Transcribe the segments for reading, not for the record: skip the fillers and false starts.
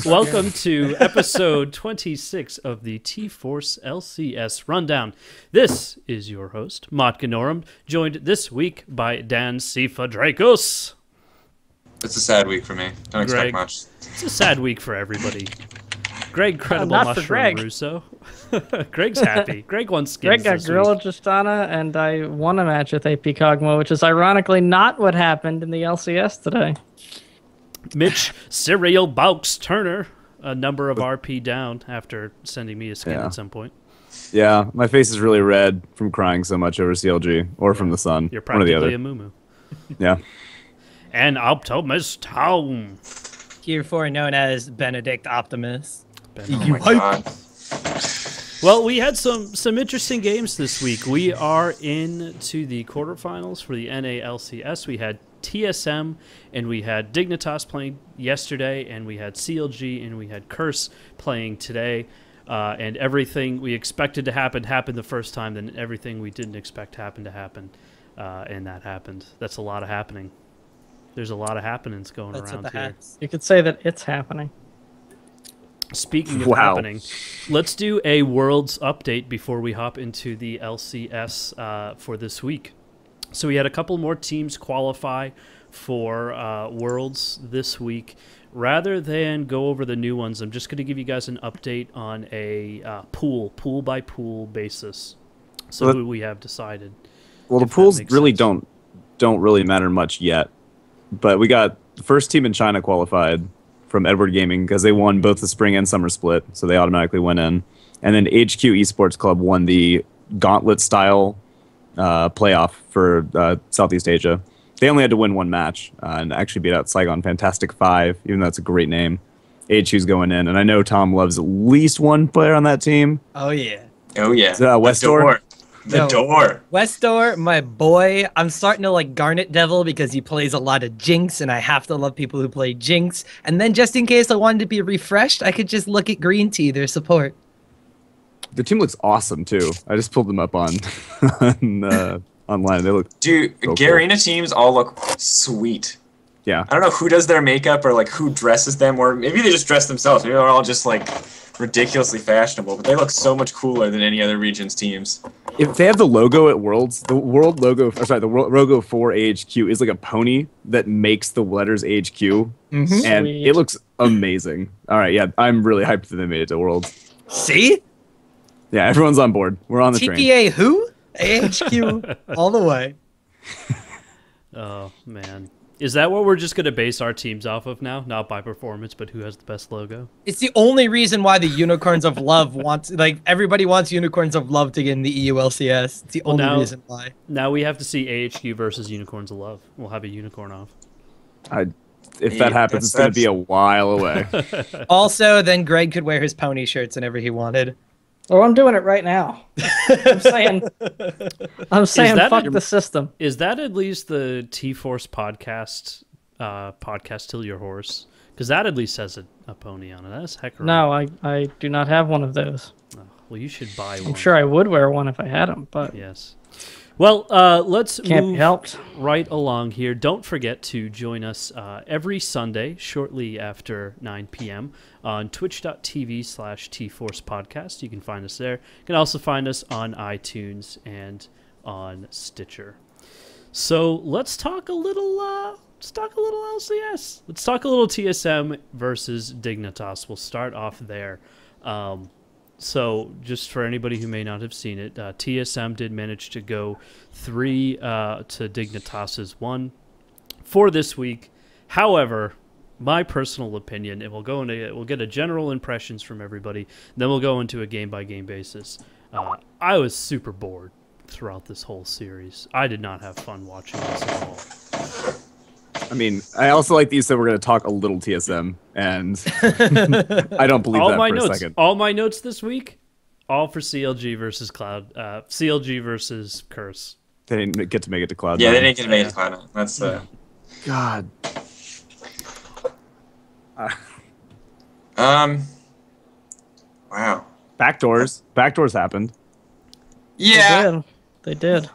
Welcome to episode 26 of the TForce LCS Rundown. This is your host, Matka Norum, joined this week by Dan Sifa Dracos. It's a sad week for me. Don't expect much. It's a sad week for everybody. Greg Credible not Mushroom for Greg. Russo. Greg's happy. Greg won skins Greg got this Gorilla week. Justana, and I won a match with AP Kog'Maw, which is ironically not what happened in the LCS today. Mitch Serial Baux Turner, a number of RP down after sending me a skin at some point. Yeah, my face is really red from crying so much over CLG, or from the sun. You're one or the practically other. a moo-moo. Yeah. And Optimus Town. Heretofore known as Benedict Optimus. Oh my god. Well, we had some interesting games this week. We are into the quarterfinals for the NA LCS. We had TSM, and we had Dignitas playing yesterday, and we had CLG, and we had Curse playing today. And everything we expected to happen happened the first time, then everything we didn't expect happened to happen, and that happened. That's a lot of happening. There's a lot of happenings going around here. You could say that it's happening. Speaking of happening, let's do a Worlds update before we hop into the LCS for this week. So we had a couple more teams qualify for Worlds this week. Rather than go over the new ones, I'm just going to give you guys an update on a pool-by-pool basis. So who we have decided. Well, the pools really don't really matter much yet. But we got the first team in China qualified from Edward Gaming because they won both the spring and summer split, so they automatically went in. And then HQ Esports Club won the Gauntlet-style playoff for Southeast Asia. They only had to win one match and actually beat out Saigon Fantastic 5, even though it's a great name. HQ's going in, and I know Tom loves at least one player on that team. Oh, yeah. Oh, yeah. Westor? The door. Westor, my boy. I'm starting to like Garnet Devil because he plays a lot of Jinx, and I have to love people who play Jinx. And then just in case I wanted to be refreshed, I could just look at Green Tea, their support. The team looks awesome, too. I just pulled them up on online. They look so Garena teams all look sweet. Yeah. I don't know who does their makeup or like who dresses them, or maybe they just dress themselves. Maybe they're all just like ridiculously fashionable, but they look so much cooler than any other region's teams. If they have the logo at Worlds, the world logo, the logo for AHQ is like a pony that makes the letters AHQ, and Sweet. it looks amazing. All right, yeah, I'm really hyped that they made it to Worlds. See? Yeah, everyone's on board. We're on the train. TPA who? AHQ all the way. Oh, man. Is that what we're just going to base our teams off of now? Not by performance, but who has the best logo? It's the only reason why the Unicorns of Love wants, like, everybody wants Unicorns of Love to get in the EU LCS. It's the only reason why. Now we have to see AHQ versus Unicorns of Love. We'll have a unicorn off. If that happens, it's going to be a while away. Also, then Greg could wear his pony shirts whenever he wanted. Well, I'm doing it right now. I'm saying fuck the system. Is that at least the T-Force podcast Till Your Horse? Because that at least has a pony on it. That's heck right. No, I do not have one of those. Oh, well, you should buy one. I'm sure I would wear one if I had them, but yes. Well, let's can't be move helped. right along here. Don't forget to join us every Sunday shortly after 9 p.m. on twitch.tv/tforcepodcast. You can find us there. You can also find us on iTunes and on Stitcher. So let's talk a little LCS. Let's talk a little TSM versus Dignitas. We'll start off there. So, just for anybody who may not have seen it, TSM did manage to go 3 to Dignitas's 1 for this week. However, my personal opinion, and we'll get a general impressions from everybody, then we'll go into a game-by-game basis. I was super bored throughout this whole series. I did not have fun watching this at all. I mean, I also like that you said we're going to talk a little TSM, and I don't believe that for a second. All my notes this week, all for CLG versus Cloud, CLG versus Curse. They didn't get to make it to Cloud. Yeah, they didn't get to make it to Cloud. That's God. Wow. Backdoors happened. Yeah. They did.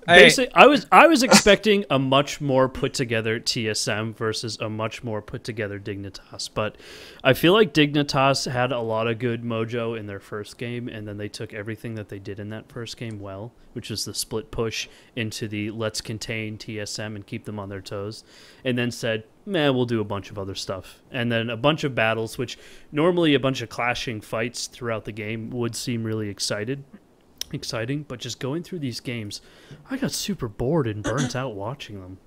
Basically, I was expecting a much more put together TSM versus a much more put together Dignitas, but I feel like Dignitas had a lot of good mojo in their first game, and then they took everything that they did in that first game well, which was the split push into the let's contain TSM and keep them on their toes, and then said, man, we'll do a bunch of other stuff. And then a bunch of battles, which normally a bunch of clashing fights throughout the game would seem really exciting, but just going through these games, I got super bored and burnt out watching them.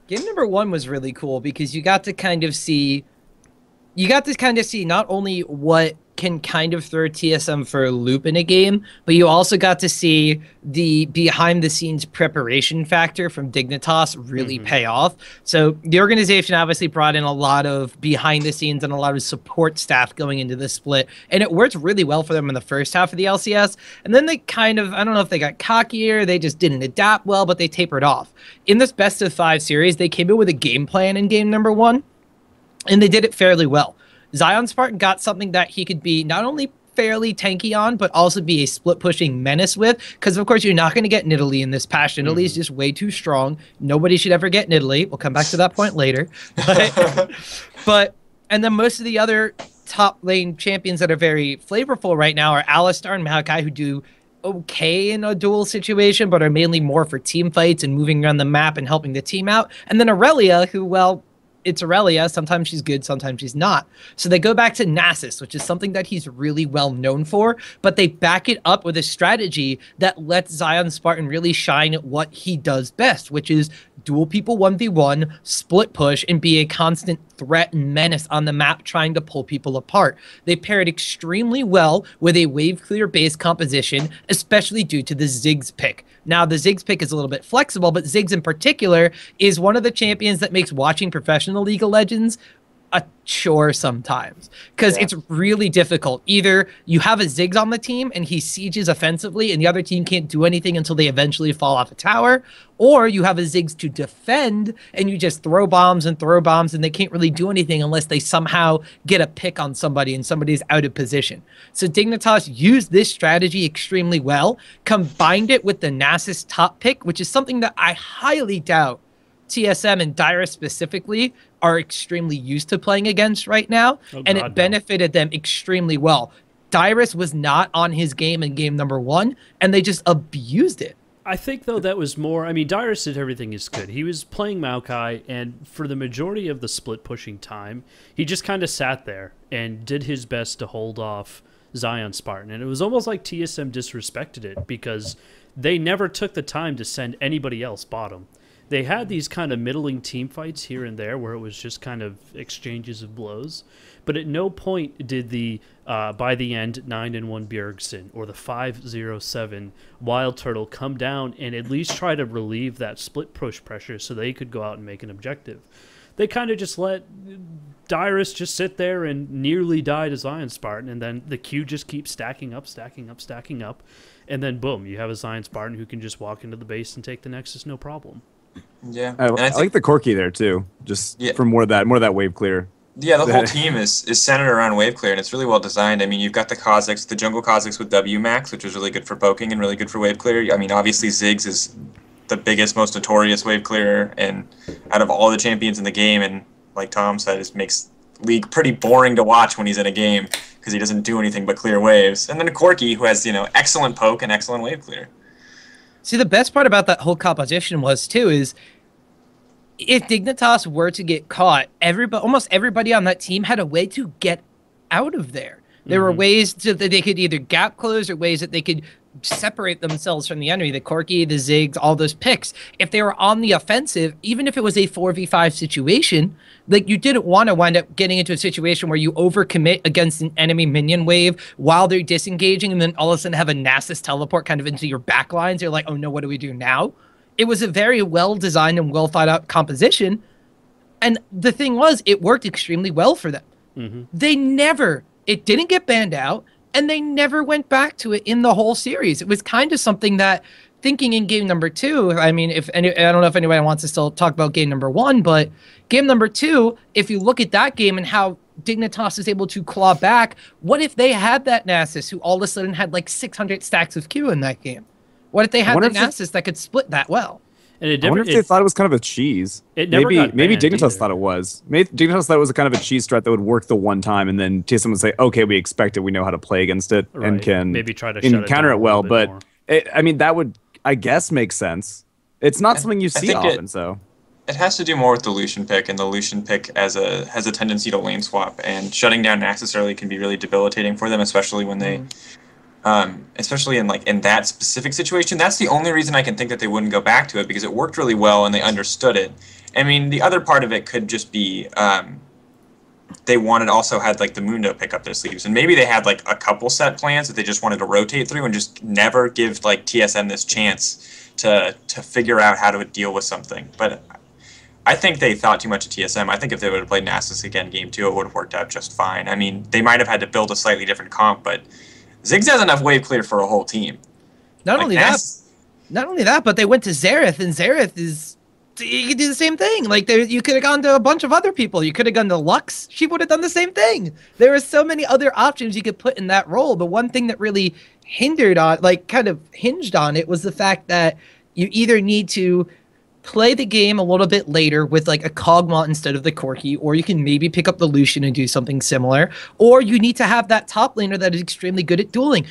Game number 1 was really cool because you got to kind of see not only what can kind of throw TSM for a loop in a game, but you also got to see the behind-the-scenes preparation factor from Dignitas really pay off. So the organization obviously brought in a lot of behind-the-scenes and a lot of support staff going into this split, and it worked really well for them in the first half of the LCS, and then they kind of, I don't know if they got cockier, they just didn't adapt well, but they tapered off. In this best-of-5 series, they came in with a game plan in game number 1, and they did it fairly well. Zion Spartan got something that he could be not only fairly tanky on, but also be a split-pushing menace with, because, of course, you're not going to get Nidalee in this patch. Nidalee is just way too strong. Nobody should ever get Nidalee. We'll come back to that point later. And then most of the other top lane champions that are very flavorful right now are Alistar and Maokai, who do okay in a duel situation, but are mainly more for team fights and moving around the map and helping the team out. And then Aurelia, who, well, it's Aurelia. Sometimes she's good, sometimes she's not. So they go back to Nasus, which is something that he's really well known for, but they back it up with a strategy that lets Zion Spartan really shine at what he does best, which is duel people 1v1, split push, and be a constant threat and menace on the map trying to pull people apart. They paired extremely well with a wave clear base composition, especially due to the Ziggs pick. Now, the Ziggs pick is a little bit flexible, but Ziggs in particular is one of the champions that makes watching professional League of Legends a chore sometimes, because it's really difficult. Either you have a Ziggs on the team and he sieges offensively and the other team can't do anything until they eventually fall off a tower, or you have a Ziggs to defend and you just throw bombs and they can't really do anything unless they somehow get a pick on somebody and somebody's out of position. So Dignitas used this strategy extremely well, combined it with the Nasus top pick, which is something that I highly doubt TSM and Dyrus specifically are extremely used to playing against right now, and it benefited them extremely well. Dyrus was not on his game in game number 1, and they just abused it. I think, though, that was more... I mean, Dyrus did everything is good. He was playing Maokai, and for the majority of the split-pushing time, he just kind of sat there and did his best to hold off Zion Spartan. And it was almost like TSM disrespected it, because they never took the time to send anybody else bottom. They had these kind of middling team fights here and there where it was just kind of exchanges of blows, but at no point did the, by the end, 9-1 Bjergsen or the 5-0-7 Wild Turtle come down and at least try to relieve that split push pressure so they could go out and make an objective. They kind of just let Dyrus just sit there and nearly die to Zion Spartan, and then the queue just keeps stacking up, and then boom, you have a Zion Spartan who can just walk into the base and take the Nexus no problem. Yeah, I like the Corki there too, just for more of that wave clear. Yeah, the whole team is centered around wave clear, and it's really well designed. I mean, you've got the Kazakhs, the jungle Kazakhs with W Max, which is really good for poking and really good for wave clear. I mean, obviously Ziggs is the biggest, most notorious wave clearer, and out of all the champions in the game, and like Tom said, it makes League pretty boring to watch when he's in a game because he doesn't do anything but clear waves. And then Corki, who has excellent poke and excellent wave clear. See, the best part about that whole composition was, too, is if Dignitas were to get caught, almost everybody on that team had a way to get out of there. There were ways that they could either gap close or ways that they could separate themselves from the enemy. The Corki, the Ziggs, all those picks. If they were on the offensive, even if it was a 4v5 situation, like, you didn't want to wind up getting into a situation where you overcommit against an enemy minion wave while they're disengaging and then all of a sudden have a Nasus teleport kind of into your back lines. You're like, oh no, what do we do now? It was a very well-designed and well-thought-out composition. And the thing was, it worked extremely well for them. It didn't get banned out, and they never went back to it in the whole series. It was kind of something that, thinking in game number 2, I mean, I don't know if anybody wants to still talk about game number 1, but game number 2, if you look at that game and how Dignitas is able to claw back, what if they had that Nasus who all of a sudden had like 600 stacks of Q in that game? What if they had the wonder if Nasus that could split that well? And it I wonder never, if they thought it was kind of a cheese. it never got Maybe banned Dignitas either. thought it was. Maybe Dignitas thought it was a kind of a cheese strat that would work the one time, and then TSM would say, "Okay, we expect it. We know how to play against it, and Right. can Maybe try to and shut it counter down it a well." little bit But more. I mean, that would, I guess, make sense. It's not something you I see think often, so. It has to do more with the Lucian pick, and the Lucian pick has a tendency to lane swap, and shutting down Naxxus early can be really debilitating for them, especially when they, especially in that specific situation. That's the only reason I can think that they wouldn't go back to it, because it worked really well and they understood it. I mean, the other part of it could just be they also had like the Mundo pick up their sleeves, and maybe they had like a couple set plans that they just wanted to rotate through and just never give like TSM this chance to figure out how to deal with something. But I think they thought too much of TSM. I think if they would have played Nasus again game 2, it would have worked out just fine. I mean, they might have had to build a slightly different comp, but Ziggs has enough wave clear for a whole team. Not Like, only that, but they went to Xerath, and you could do the same thing. Like you could have gone to a bunch of other people. You could have gone to Lux. She would have done the same thing. There were so many other options you could put in that role. The one thing that really hinged on it was the fact that you either need to play the game a little bit later with like a Kog'Maw instead of the Corki, or you can maybe pick up the Lucian and do something similar, or you need to have that top laner that is extremely good at dueling.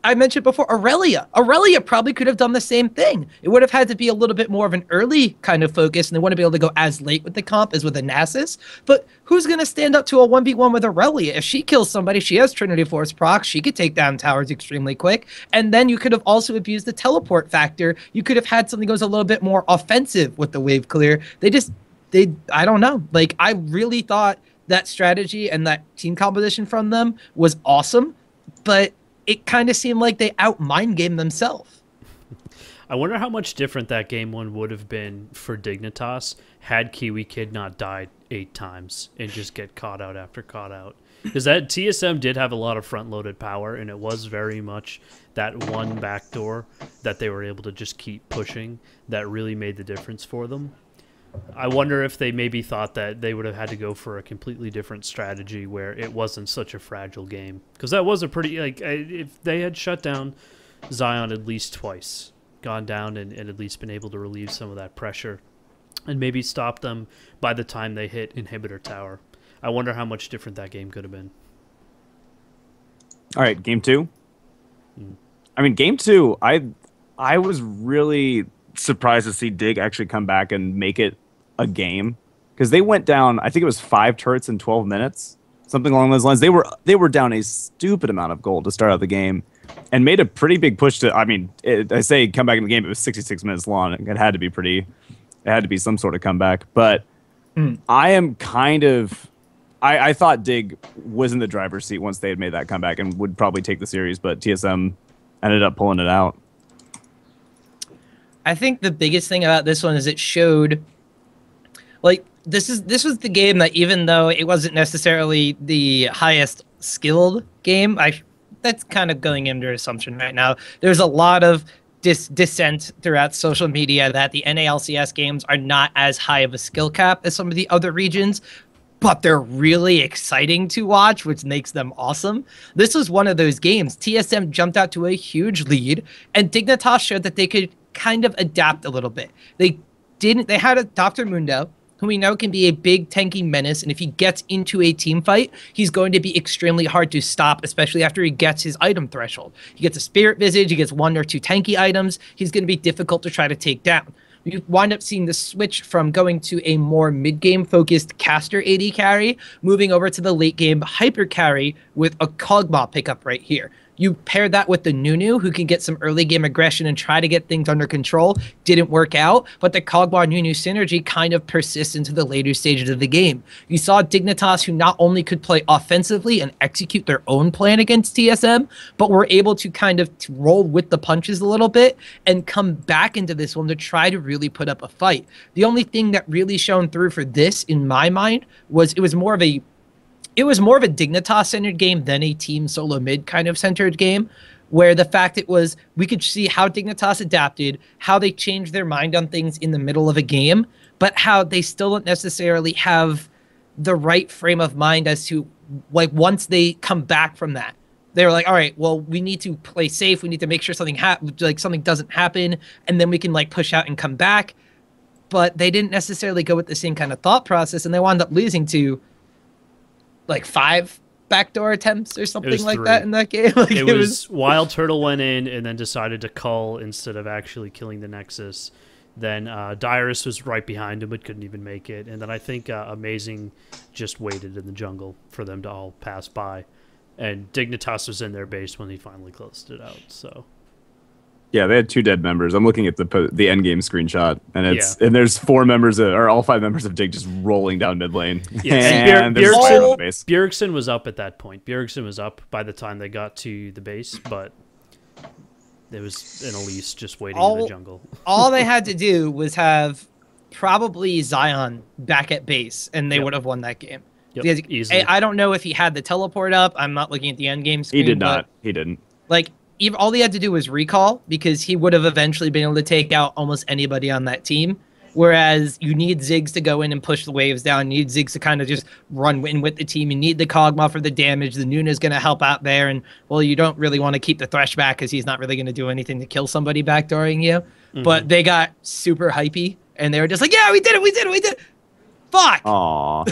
I mentioned before, Aurelia probably could have done the same thing. It would have had to be a little bit more of an early kind of focus, and they wouldn't be able to go as late with the comp as with a Nasus. But who's going to stand up to a 1v1 with Aurelia? If she kills somebody, she has Trinity Force proc, she could take down towers extremely quick, and then you could have also abused the teleport factor. You could have had something that goes a little bit more offensive with the wave clear. I don't know. Like, I really thought that strategy and that team composition from them was awesome, but it kind of seemed like they out mind game themselves. I wonder how much different that game 1 would have been for Dignitas had Kiwi Kid not died 8 times and just get caught out after caught out. Because that TSM did have a lot of front-loaded power, and it was very much that one backdoor that they were able to just keep pushing that really made the difference for them. I wonder if they maybe thought that they would have had to go for a completely different strategy where it wasn't such a fragile game. Because that was a pretty, if they had shut down Zion at least twice, gone down and at least been able to relieve some of that pressure, and maybe stop them by the time they hit Inhibitor Tower, I wonder how much different that game could have been. All right, game 2. I mean, game 2, I was really surprised to see Dig actually come back and make it a game, because they went down, I think it was 5 turrets in 12 minutes, something along those lines. They were down a stupid amount of gold to start out the game, and made a pretty big push to. I mean, I say come back in the game. It was 66 minutes long. It had to be pretty. It had to be some sort of comeback. But I am kind of. I thought Dig was in the driver's seat once they had made that comeback and would probably take the series, but TSM ended up pulling it out. I think the biggest thing about this one is it showed, like, this was the game that, even though it wasn't necessarily the highest skilled game, that's kind of going into assumption right now. There's a lot of dissent throughout social media that the NALCS games are not as high of a skill cap as some of the other regions, but they're really exciting to watch, which makes them awesome. This was one of those games. TSM jumped out to a huge lead, and Dignitas showed that they could kind of adapt a little bit. They had a Dr. Mundo, who we know can be a big tanky menace, and if he gets into a team fight, he's going to be extremely hard to stop, especially after he gets his item threshold. He gets a Spirit Visage, he gets 1 or 2 tanky items, he's going to be difficult to try to take down. You wind up seeing the switch from going to a more mid-game focused caster AD carry, moving over to the late-game hyper carry with a Kog'Maw pickup right here. You pair that with the Nunu, who can get some early game aggression and try to get things under control. Didn't work out, but the Kog'Maw Nunu synergy kind of persists into the later stages of the game. You saw Dignitas, who not only could play offensively and execute their own plan against TSM, but were able to kind of roll with the punches a little bit and come back into this one to try to really put up a fight. The only thing that really shone through for this, in my mind, was it was more of a Dignitas-centered game than a team solo mid kind of centered game, where the fact it was, we could see how Dignitas adapted, how they changed their mind on things in the middle of a game, but how they still don't necessarily have the right frame of mind as to, like, once they come back from that, they were like, all right, well, we need to play safe. We need to make sure something something doesn't happen, and then we can like push out and come back. But they didn't necessarily go with the same kind of thought process, and they wound up losing to like 5 backdoor attempts or something like 3. that in that game. Like, it was Wild Turtle went in and then decided to cull instead of actually killing the Nexus. Then Dyrus was right behind him but couldn't even make it. And then I think Amazing just waited in the jungle for them to all pass by. And Dignitas was in their base when he finally closed it out. So yeah, they had 2 dead members. I'm looking at the end game screenshot, and and there's 4 members or all 5 members of Dig just rolling down mid lane. Yeah, and Bjergsen was up at that point. Bjergsen was up by the time they got to the base, but there was an Elise just waiting in the jungle. All they had to do was have probably Zion back at base, and they would have won that game. Yep, easily. I don't know if he had the teleport up. I'm not looking at the end game screen. He did not. He didn't. Like, all he had to do was recall, because he would have eventually been able to take out almost anybody on that team. Whereas you need Ziggs to go in and push the waves down. You need Ziggs to kind of just run in with the team. You need the Kog'Maw for the damage. The Nuna's going to help out there. And, well, you don't really want to keep the Thresh back because he's not really going to do anything to kill somebody backdooring you. Mm-hmm. But they got super hypey, and they were just like, yeah, we did it. Fuck. Aww.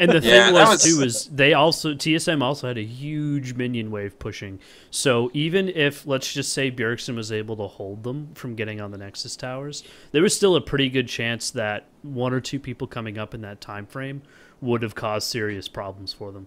And the thing was TSM also had a huge minion wave pushing. So even if, let's just say, Bjergsen was able to hold them from getting on the Nexus towers, there was still a pretty good chance that 1 or 2 people coming up in that time frame would have caused serious problems for them.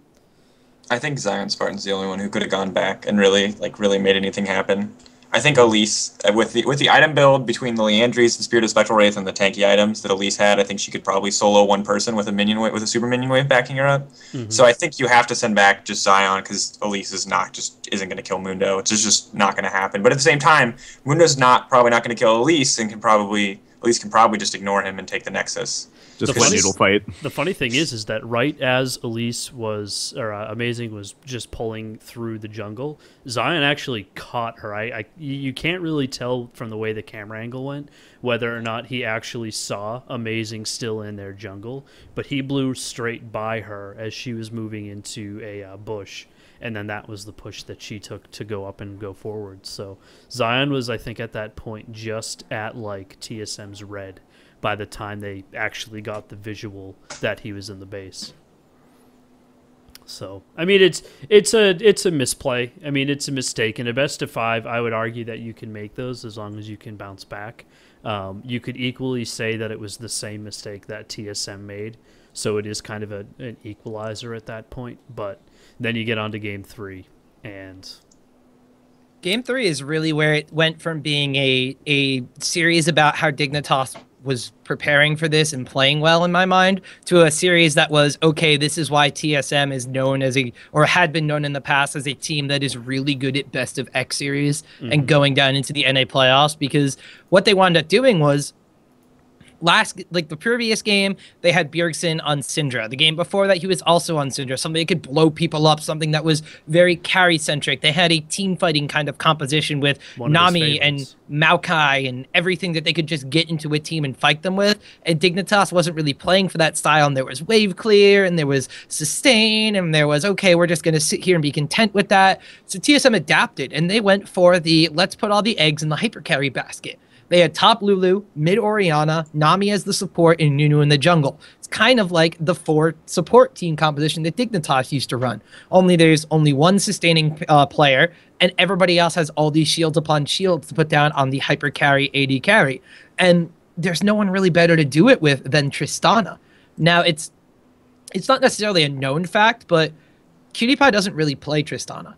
I think Zion Spartan's the only one who could have gone back and really made anything happen. I think Elise, with the item build between the Leandries, the Spirit of Spectral Wraith, and the tanky items that Elise had, I think she could probably solo one person with a super minion wave backing her up. Mm-hmm. So I think you have to send back just Zion, because Elise isn't going to kill Mundo. It's just not going to happen. But at the same time, Mundo's probably not going to kill Elise, and Elise can probably just ignore him and take the Nexus. Just a needle fight. The funny thing is that right as Elise Amazing was just pulling through the jungle, Zion actually caught her. You can't really tell from the way the camera angle went whether or not he actually saw Amazing still in their jungle, but he blew straight by her as she was moving into a bush, and then that was the push that she took to go up and go forward. So Zion was, I think, at that point just at like TSM's red by the time they actually got the visual that he was in the base. So, I mean, it's a misplay. I mean, it's a mistake. In a best of 5, I would argue that you can make those as long as you can bounce back. You could equally say that it was the same mistake that TSM made, so it is kind of an equalizer at that point. But then you get on to Game 3, and Game 3 is really where it went from being a series about how Dignitas was preparing for this and playing well in my mind to a series that was, okay, this is why TSM is known as had been known in the past as a team that is really good at best of X series and going down into the NA playoffs, because what they wound up doing was the previous game, they had Bjergsen on Syndra. The game before that, he was also on Syndra, something that could blow people up, something that was very carry-centric. They had a team-fighting kind of composition with Nami and Maokai and everything that they could just get into a team and fight them with. And Dignitas wasn't really playing for that style, and there was wave clear, and there was sustain, and there was, okay, we're just going to sit here and be content with that. So TSM adapted, and they went for the let's put all the eggs in the hypercarry basket. They had top Lulu, mid Orianna, Nami as the support, and Nunu in the jungle. It's kind of like the 4 support team composition that Dignitas used to run. Only there's only one sustaining player, and everybody else has all these shields upon shields to put down on the hyper carry, AD carry. And there's no one really better to do it with than Tristana. Now, it's not necessarily a known fact, but PewDiePie doesn't really play Tristana.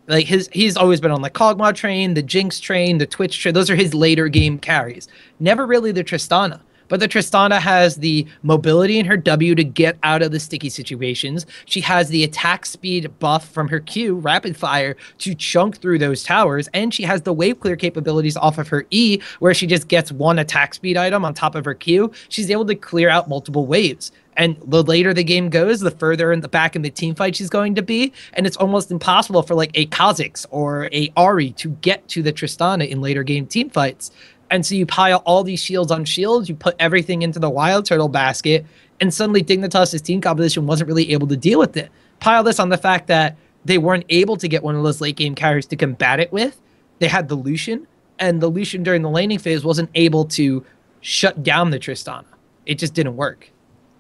Like he's always been on the Kog'Maw train, the Jinx train, the Twitch train. Those are his later game carries. Never really the Tristana. But the Tristana has the mobility in her W to get out of the sticky situations. She has the attack speed buff from her Q, Rapid Fire, to chunk through those towers. And she has the wave clear capabilities off of her E, where she just gets one attack speed item on top of her Q. She's able to clear out multiple waves. And the later the game goes, the further in the back in the team fight she's going to be. And it's almost impossible for like a Kha'Zix or a Ahri to get to the Tristana in later game team fights. And so you pile all these shields on shields, you put everything into the Wild Turtle basket, and suddenly Dignitas' team composition wasn't really able to deal with it. Pile this on the fact that they weren't able to get one of those late game carries to combat it with. They had the Lucian, and the Lucian during the laning phase wasn't able to shut down the Tristana. It just didn't work.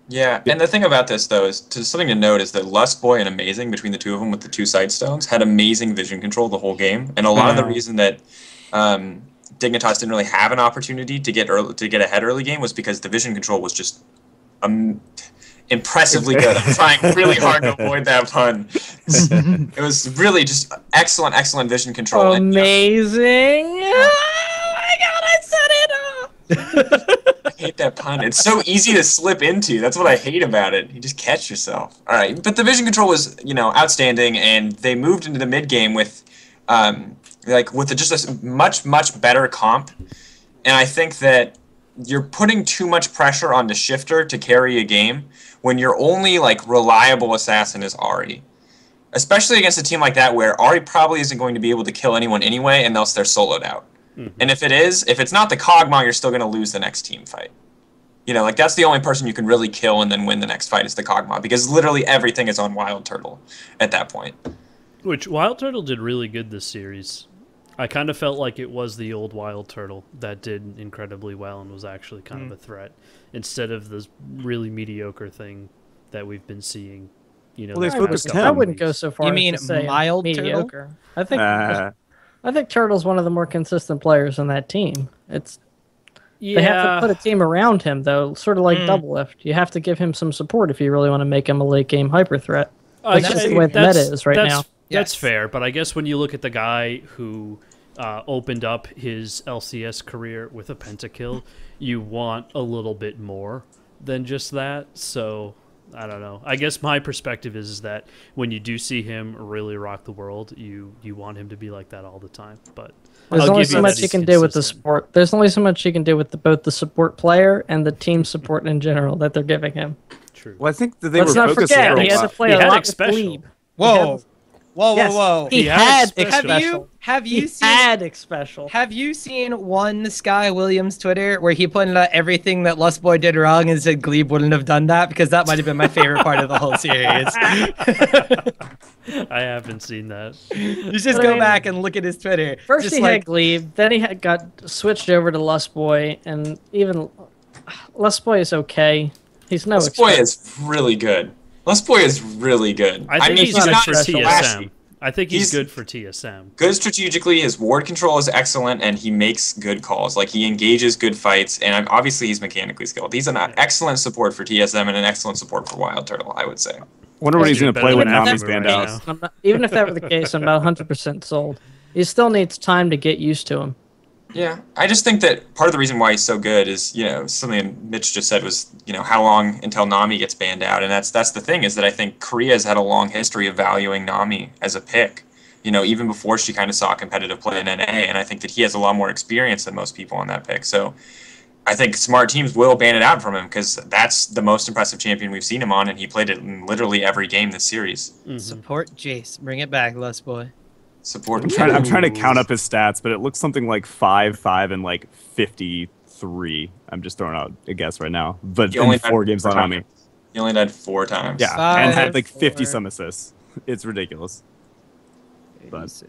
Yeah, and the thing about this, though, is something to note is that Lustboy and Amazing, between the two of them with the 2 Sightstones, had amazing vision control the whole game. And a lot of the reason that Dignitas didn't really have an opportunity to get ahead early game was because the vision control was just impressively good. I'm trying really hard to avoid that pun. It was really just excellent vision control. Amazing! Oh my god, I said it! I hate that pun. It's so easy to slip into. That's what I hate about it. You just catch yourself. All right, but the vision control was, outstanding, and they moved into the mid game with, just a much better comp. And I think that you're putting too much pressure on the shifter to carry a game when your only reliable assassin is Ahri. Especially against a team like that where Ahri probably isn't going to be able to kill anyone anyway, unless they're soloed out. And if it's not the Kog'Maw, you're still going to lose the next team fight. That's the only person you can really kill and then win the next fight is the Kog'Maw, because literally everything is on Wild Turtle at that point. Which Wild Turtle did really good this series. I kind of felt like it was the old Wild Turtle that did incredibly well and was actually kind of a threat, instead of this really mediocre thing that we've been seeing. I wouldn't go so far. You mean as to say mild mediocre? Turtle? I think Turtle's one of the more consistent players on that team. They have to put a team around him, though, sort of like Doublelift. You have to give him some support if you really want to make him a late-game hyper threat. That's just the way the meta is right now. That's fair, but I guess when you look at the guy who opened up his LCS career with a pentakill, you want a little bit more than just that, so... I don't know. I guess my perspective is that when you do see him really rock the world, you want him to be like that all the time. But there's only so much you can do with the support. There's only so much you can do with both the support player and the team support in general that they're giving him. True. Well, I think that they Let's were not focusing forget, on he had to play a lot with Glebe. Whoa. Yes, Whoa. He had Have you seen special. Have you seen one Sky Williams Twitter where he pointed out everything that Lustboy did wrong and said Glebe wouldn't have done that? Because that might have been my favorite part of the whole series. I haven't seen that. You just go back and look at his Twitter. First he had Glebe, then he got switched over to Lustboy, and even Lustboy is okay. He's no Lustboy is really good. Lustboy is really good. I think he's not good for TSM. flashy. I think he's good for TSM. Good strategically, his ward control is excellent, and he makes good calls. He engages good fights, and obviously he's mechanically skilled. He's an excellent support for TSM and an excellent support for Wild Turtle, I would say. Wonder what he's going to play when Nami's banned out. Even if that were the case, I'm about 100% sold. He still needs time to get used to him. Yeah, I just think that part of the reason why he's so good is, something Mitch just said was, how long until Nami gets banned out. And that's the thing, is that I think Korea's had a long history of valuing Nami as a pick, even before she kind of saw competitive play in NA. And I think that he has a lot more experience than most people on that pick. So I think smart teams will ban it out from him, because that's the most impressive champion we've seen him on, and he played it in literally every game this series. Mm-hmm. Support Jace. Bring it back, Lustboy. Support. I'm trying to count up his stats, but it looks something like 5, and 53. I'm just throwing out a guess right now. But in 4 games on me. He only died 4 times. Yeah, and had 50 some assists. It's ridiculous. But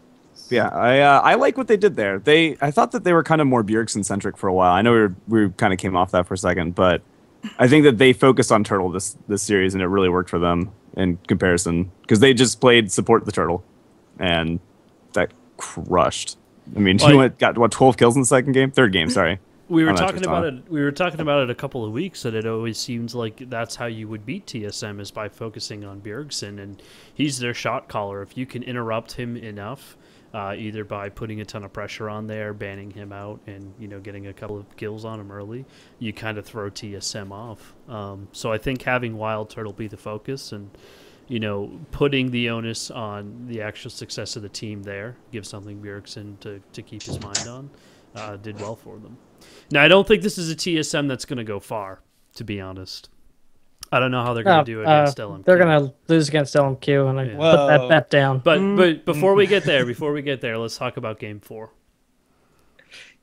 yeah, I like what they did there. I thought that they were kind of more Bjergsen centric for a while. I know we kind of came off that for a second, but I think that they focused on Turtle this series, and it really worked for them in comparison, because they just played support the Turtle, and that crushed. I mean, he got 12 kills in the third game, sorry. We were talking about it. We were talking about it a couple of weeks, that it always seems like that's how you would beat TSM, is by focusing on Bjergsen, and he's their shot caller. If you can interrupt him enough, either by putting a ton of pressure on there, banning him out, and getting a couple of kills on him early, you kind of throw TSM off. So I think having Wild Turtle be the focus, and putting the onus on the actual success of the team there, give something Bjergsen to keep his mind on, did well for them. Now, I don't think this is a TSM that's going to go far, to be honest. I don't know how they're going to do against LMQ. They're going to lose against LMQ, and I put that bet down. But before we get there, let's talk about Game 4.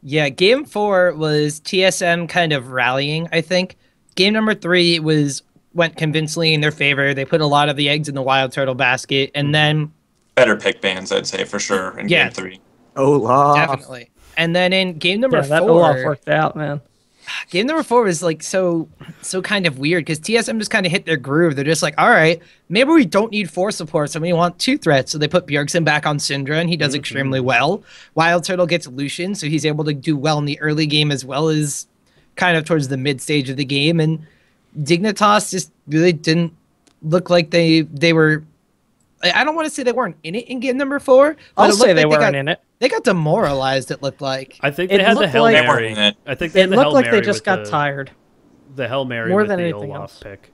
Yeah, Game 4 was TSM kind of rallying, I think. Game number 3 went convincingly in their favor. They put a lot of the eggs in the Wild Turtle basket, and then better pick bans, I'd say, for sure, in Game 3. Olaf. Definitely. And then in game number 4, that Olaf worked out, man. Game number 4 was like so kind of weird because TSM just kind of hit their groove. They're just like, all right, maybe we don't need 4 supports and we want 2 threats. So they put Bjergsen back on Syndra and he does extremely well. Wild Turtle gets Lucian, so he's able to do well in the early game as well as kind of towards the mid stage of the game. And Dignitas just really didn't look like they were. I don't want to say they weren't in it in game number 4. I'll say they weren't in it. They got demoralized, it looked like. I think they had the Hail Mary. I think they had the Hail Mary. It looked like they just got tired. The Hail Mary more with than the anything Olaf else. pick.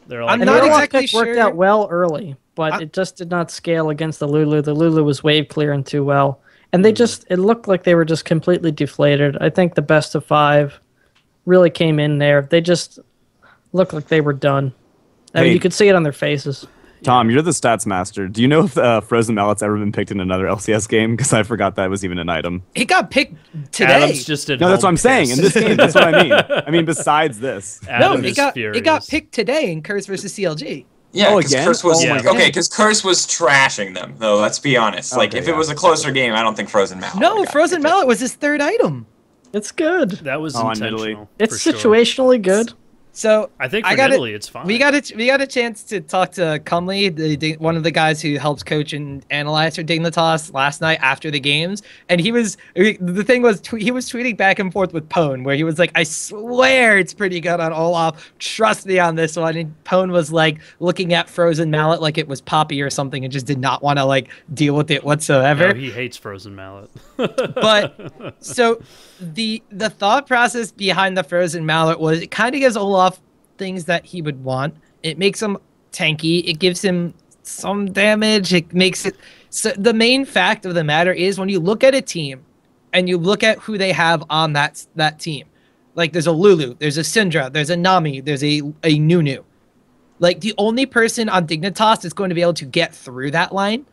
They're like, I'm not exactly pick sure. worked out well early, but it just did not scale against the Lulu. The Lulu was wave clearing too well. And they it looked like they were just completely deflated. I think the best of 5 really came in there. They just looked like they were done. I mean, you could see it on their faces. Tom, you're the stats master. Do you know if Frozen Mallet's ever been picked in another LCS game? Because I forgot that was even an item. He got picked today. Adam's just No, that's what I'm saying. In this game, that's what I mean. I mean, besides this. Adam No, it got picked today in Curse versus CLG. Yeah, Oh, because again? Curse was Oh my okay. Because Curse was trashing them, though. Let's be honest. Like, Okay, if it was a closer game, I don't think Frozen Mallet. No, would've got Frozen picked. Mallet was his 3rd item. It's good. That was Oh, intentional. It's for sure. situationally good. So I think for Italy, it's fine. We got a chance to talk to Cumley, one of the guys who helps coach and analyze for Dignitas last night after the games, and he was tweeting back and forth with Pone, where he was like, "I swear it's pretty good on Olaf. Trust me on this one." And Pone was like looking at Frozen Mallet like it was Poppy or something, and just did not want to like deal with it whatsoever. No, he hates Frozen Mallet. But so the thought process behind the Frozen Mallet was it kind of gives Olaf things that he would want. It makes him tanky. It gives him some damage. It makes it so the main fact of the matter is when you look at a team and you look at who they have on that team, like there's a Lulu, there's a Syndra, there's a Nami, there's a Nunu. Like the only person on Dignitas that's going to be able to get through that line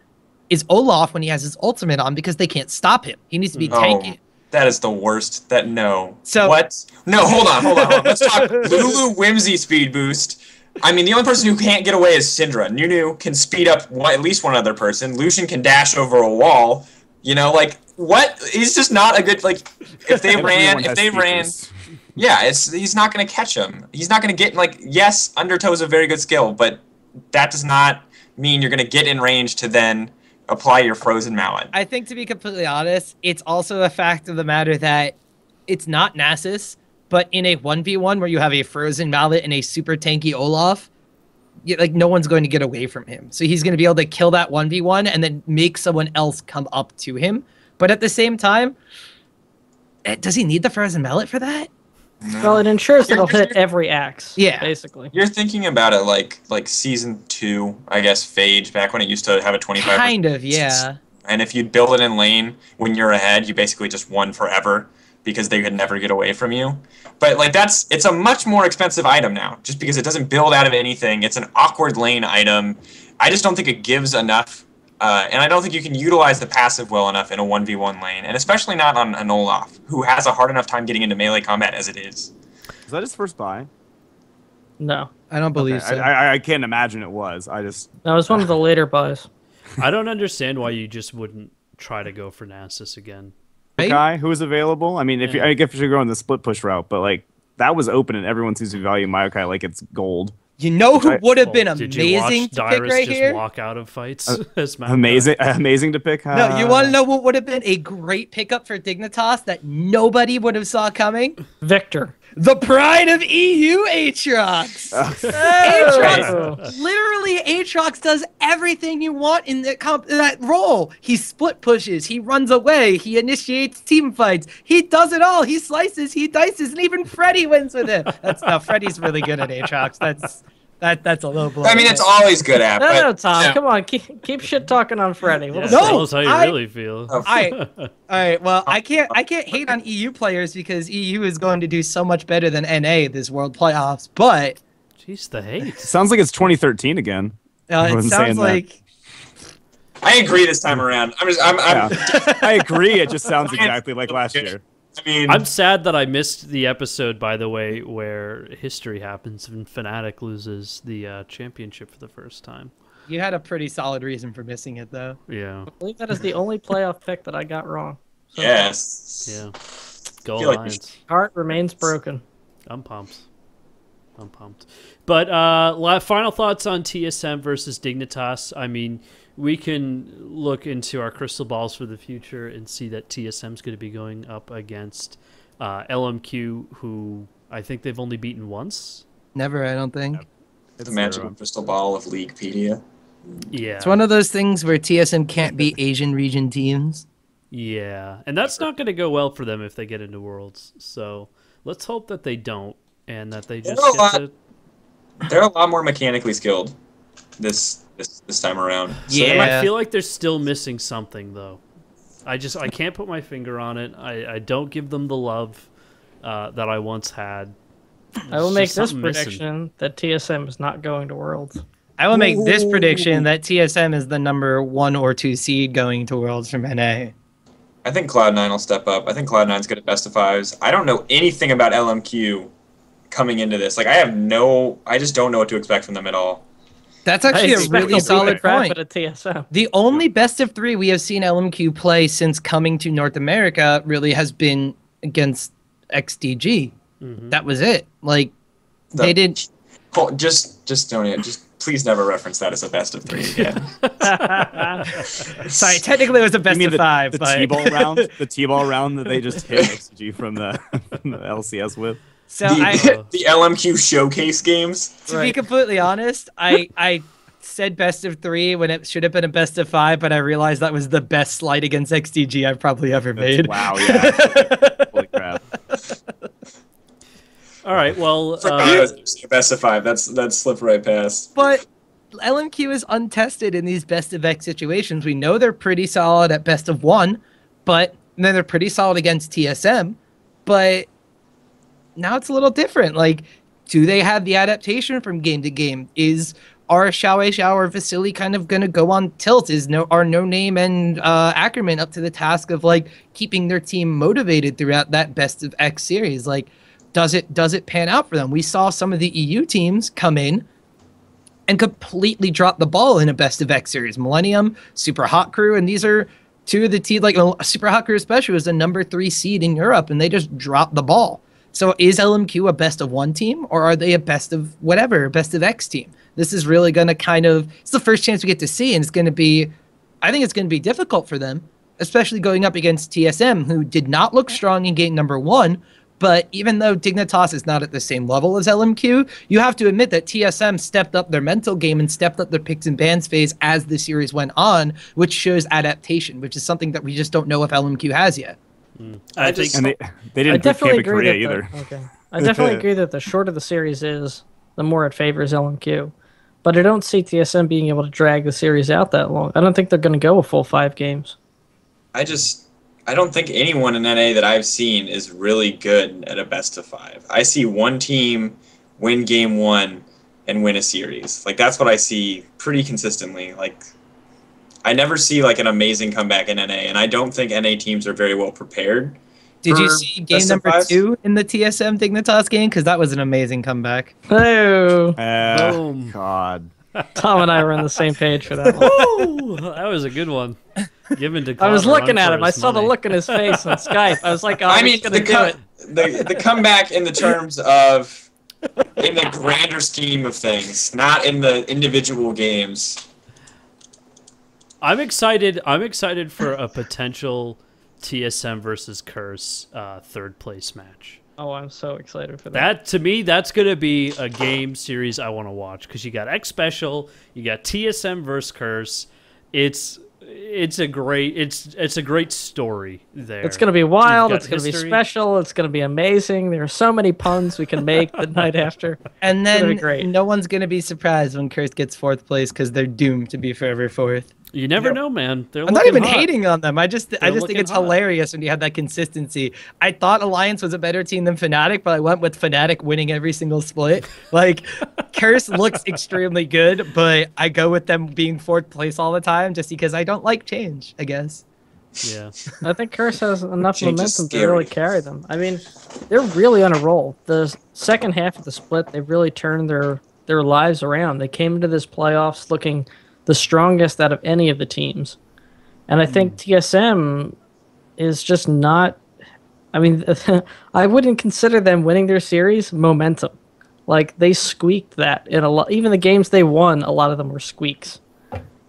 is Olaf when he has his ultimate on because they can't stop him. He needs to be tanky. That is the worst. No. So what? No, hold on. Let's talk Lulu Whimsy speed boost. I mean, the only person who can't get away is Syndra. Nunu can speed up at least one other person. Lucian can dash over a wall. You know, like what? He's just not a good like. If they ran, yeah, he's not going to catch him. He's not going to get like. Yes, Undertow is a very good skill, but that does not mean you're going to get in range to then apply your Frozen Mallet. I think, to be completely honest, it's also a fact of the matter that it's not Nasus, but in a 1v1 where you have a Frozen Mallet and a super tanky Olaf, like no one's going to get away from him. So he's going to be able to kill that 1v1 and then make someone else come up to him. But at the same time, does he need the Frozen Mallet for that? No. Well, it ensures that it'll hit every axe. Yeah. Basically. You're thinking about it like season 2, I guess, Phage, back when it used to have a 25%. Kind of, yeah. And if you'd build it in lane when you're ahead, you basically just won forever because they could never get away from you. But like it's a much more expensive item now, just because it doesn't build out of anything. It's an awkward lane item. I just don't think it gives enough, and I don't think you can utilize the passive well enough in a 1v1 lane, and especially not on an Olaf, who has a hard enough time getting into melee combat as it is. Is that his first buy? No. I don't believe Okay, so. I can't imagine it was. That was one of the later buys. I don't understand why you just wouldn't try to go for Nasus again. Right? Guy who was available. I mean, if I guess you're going the split push route, but like that was open and everyone seems to value Maokai like it's gold. You know who would have been Did you watch amazing to Dyrus pick right just here? walk out of fights? as Maokai? Amazing to pick. No, you want to know what would have been a great pickup for Dignitas that nobody would have saw coming? Victor. The pride of EU, Aatrox. Aatrox, literally, Aatrox does everything you want in that role. He split pushes, he runs away, he initiates team fights, he does it all. He slices, he dices, and even Freddy wins with him. Freddy's really good at Aatrox. That's a low blow. I mean, it's always good at. No, but, Tom, yeah. come on, keep shit talking on Freddy. Yeah, No, tell us how you I- really feel. Oh, All right. Well, I can't hate on EU players because EU is going to do so much better than NA this World Playoffs. But Jeez, the hate. Sounds like it's 2013 again. it wasn't sounds saying that. like I agree this time around. Yeah. I agree. It just sounds exactly like last year. I mean, I'm sad that I missed the episode, by the way, where history happens and Fnatic loses the championship for the first time. You had a pretty solid reason for missing it, though. Yeah. I believe that is the only playoff pick that I got wrong. So yes. Yeah. Go feel like Alliance. heart remains broken. I'm pumped. But final thoughts on TSM versus Dignitas. I mean, we can look into our crystal balls for the future and see that TSM is going to be going up against LMQ, who I think they've only beaten once. Never, I don't think. The magical crystal ball of Leaguepedia. Yeah. It's one of those things where TSM can't beat Asian region teams. Yeah, and that's not going to go well for them if they get into Worlds. So let's hope that they don't, and that they just They're a lot more mechanically skilled this time around. So I feel like they're still missing something, though. I can't put my finger on it. I don't give them the love that I once had. I will make this prediction that TSM is not going to Worlds. I will make this prediction that TSM is the number 1 or 2 seed going to Worlds from NA. I think Cloud9 will step up. I think Cloud9's good at best of fives. I don't know anything about LMQ coming into this. Like, I just don't know what to expect from them at all. That's actually a really solid point. At TSM. The only best of 3 we have seen LMQ play since coming to North America really has been against XDG. Mm-hmm. That was it. Like, they didn't... Just don't... Just please never reference that as a best of 3 again. Sorry, technically it was a best of 5. The but... T-ball round? The T-ball round that they just hit XG from the LCS with? So the LMQ showcase games. To be completely honest, I said best of 3 when it should have been a best of 5, but I realized that was the best slide against XDG I've probably ever made. Wow, yeah. Holy crap. All right, well... best of 5, that's slip right past. But LMQ is untested in these best of X situations. We know they're pretty solid at best of 1, but then they're pretty solid against TSM, but now it's a little different. Like, do they have the adaptation from game to game? Are Xiao or Vasily kind of going to go on tilt? Are No Name and Ackerman up to the task of, like, keeping their team motivated throughout that best of X series? Like, does it pan out for them? We saw some of the EU teams come in and completely drop the ball in a best of X series. Millennium, Super Hot Crew, and these are two of the teams, like Super Hot Crew especially was the number 3 seed in Europe, and they just dropped the ball. So is LMQ a best of 1 team, or are they a best of whatever, best of X team? This is really going to it's the first chance we get to see, and I think it's going to be difficult for them, especially going up against TSM, who did not look strong in game number 1. But even though Dignitas is not at the same level as LMQ, you have to admit that TSM stepped up their mental game and stepped up their picks and bans phase as the series went on, which shows adaptation, which is something that we just don't know if LMQ has yet. I think they didn't boot camp in Korea either. I definitely agree that the shorter the series is, the more it favors LMQ. But I don't see TSM being able to drag the series out that long. I don't think they're going to go a full 5 games. I don't think anyone in NA that I've seen is really good at a best of 5. I see one team win game 1 and win a series. Like, that's what I see pretty consistently. Like, I never see like an amazing comeback in NA, and I don't think NA teams are very well prepared. Did you see game number 2 in the TSM Dignitas game? Because that was an amazing comeback. Oh, boom. God. Tom and I were on the same page for that one. Ooh, that was a good one. I was looking at him. I saw the look in his face on Skype. I was like, oh, he's going to do it. The comeback in the terms of, in the grander scheme of things, not in the individual games. I'm excited for a potential TSM versus Curse 3rd place match. Oh, I'm so excited for that. That, to me, that's going to be a game series I want to watch, because you got X Special, you got TSM versus Curse. It's a great story there. It's going to be wild. It's going to be special. It's going to be amazing. There are so many puns we can make the night after. And then no one's going to be surprised when Curse gets 4th place, because they're doomed to be forever 4th. You never know, man. I'm not even hating on them. I just think it's hilarious when you have that consistency. I thought Alliance was a better team than Fnatic, but I went with Fnatic winning every single split. Like, Curse looks extremely good, but I go with them being 4th place all the time just because I don't like change, I guess. Yeah. I think Curse has enough Change is momentum to scary. really carry them. I mean, they're really on a roll. The second half of the split, they really turned their lives around. They came into this playoffs looking the strongest out of any of the teams. And I think TSM is just not. I mean, I wouldn't consider them winning their series momentum. Like, they squeaked that in a lot. Even the games they won, a lot of them were squeaks.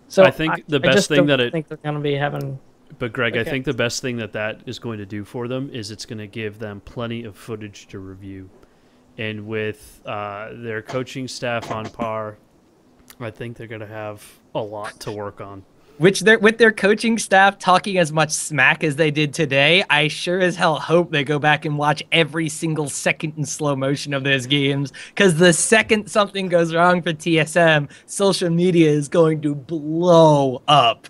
So I think the best thing that I think they're going to be having. But Greg, Okay. I think the best thing that is going to do for them is it's going to give them plenty of footage to review. And with their coaching staff on par, I think they're going to have a lot to work on. With their coaching staff talking as much smack as they did today, I sure as hell hope they go back and watch every single second in slow motion of those games. Because the second something goes wrong for TSM, social media is going to blow up.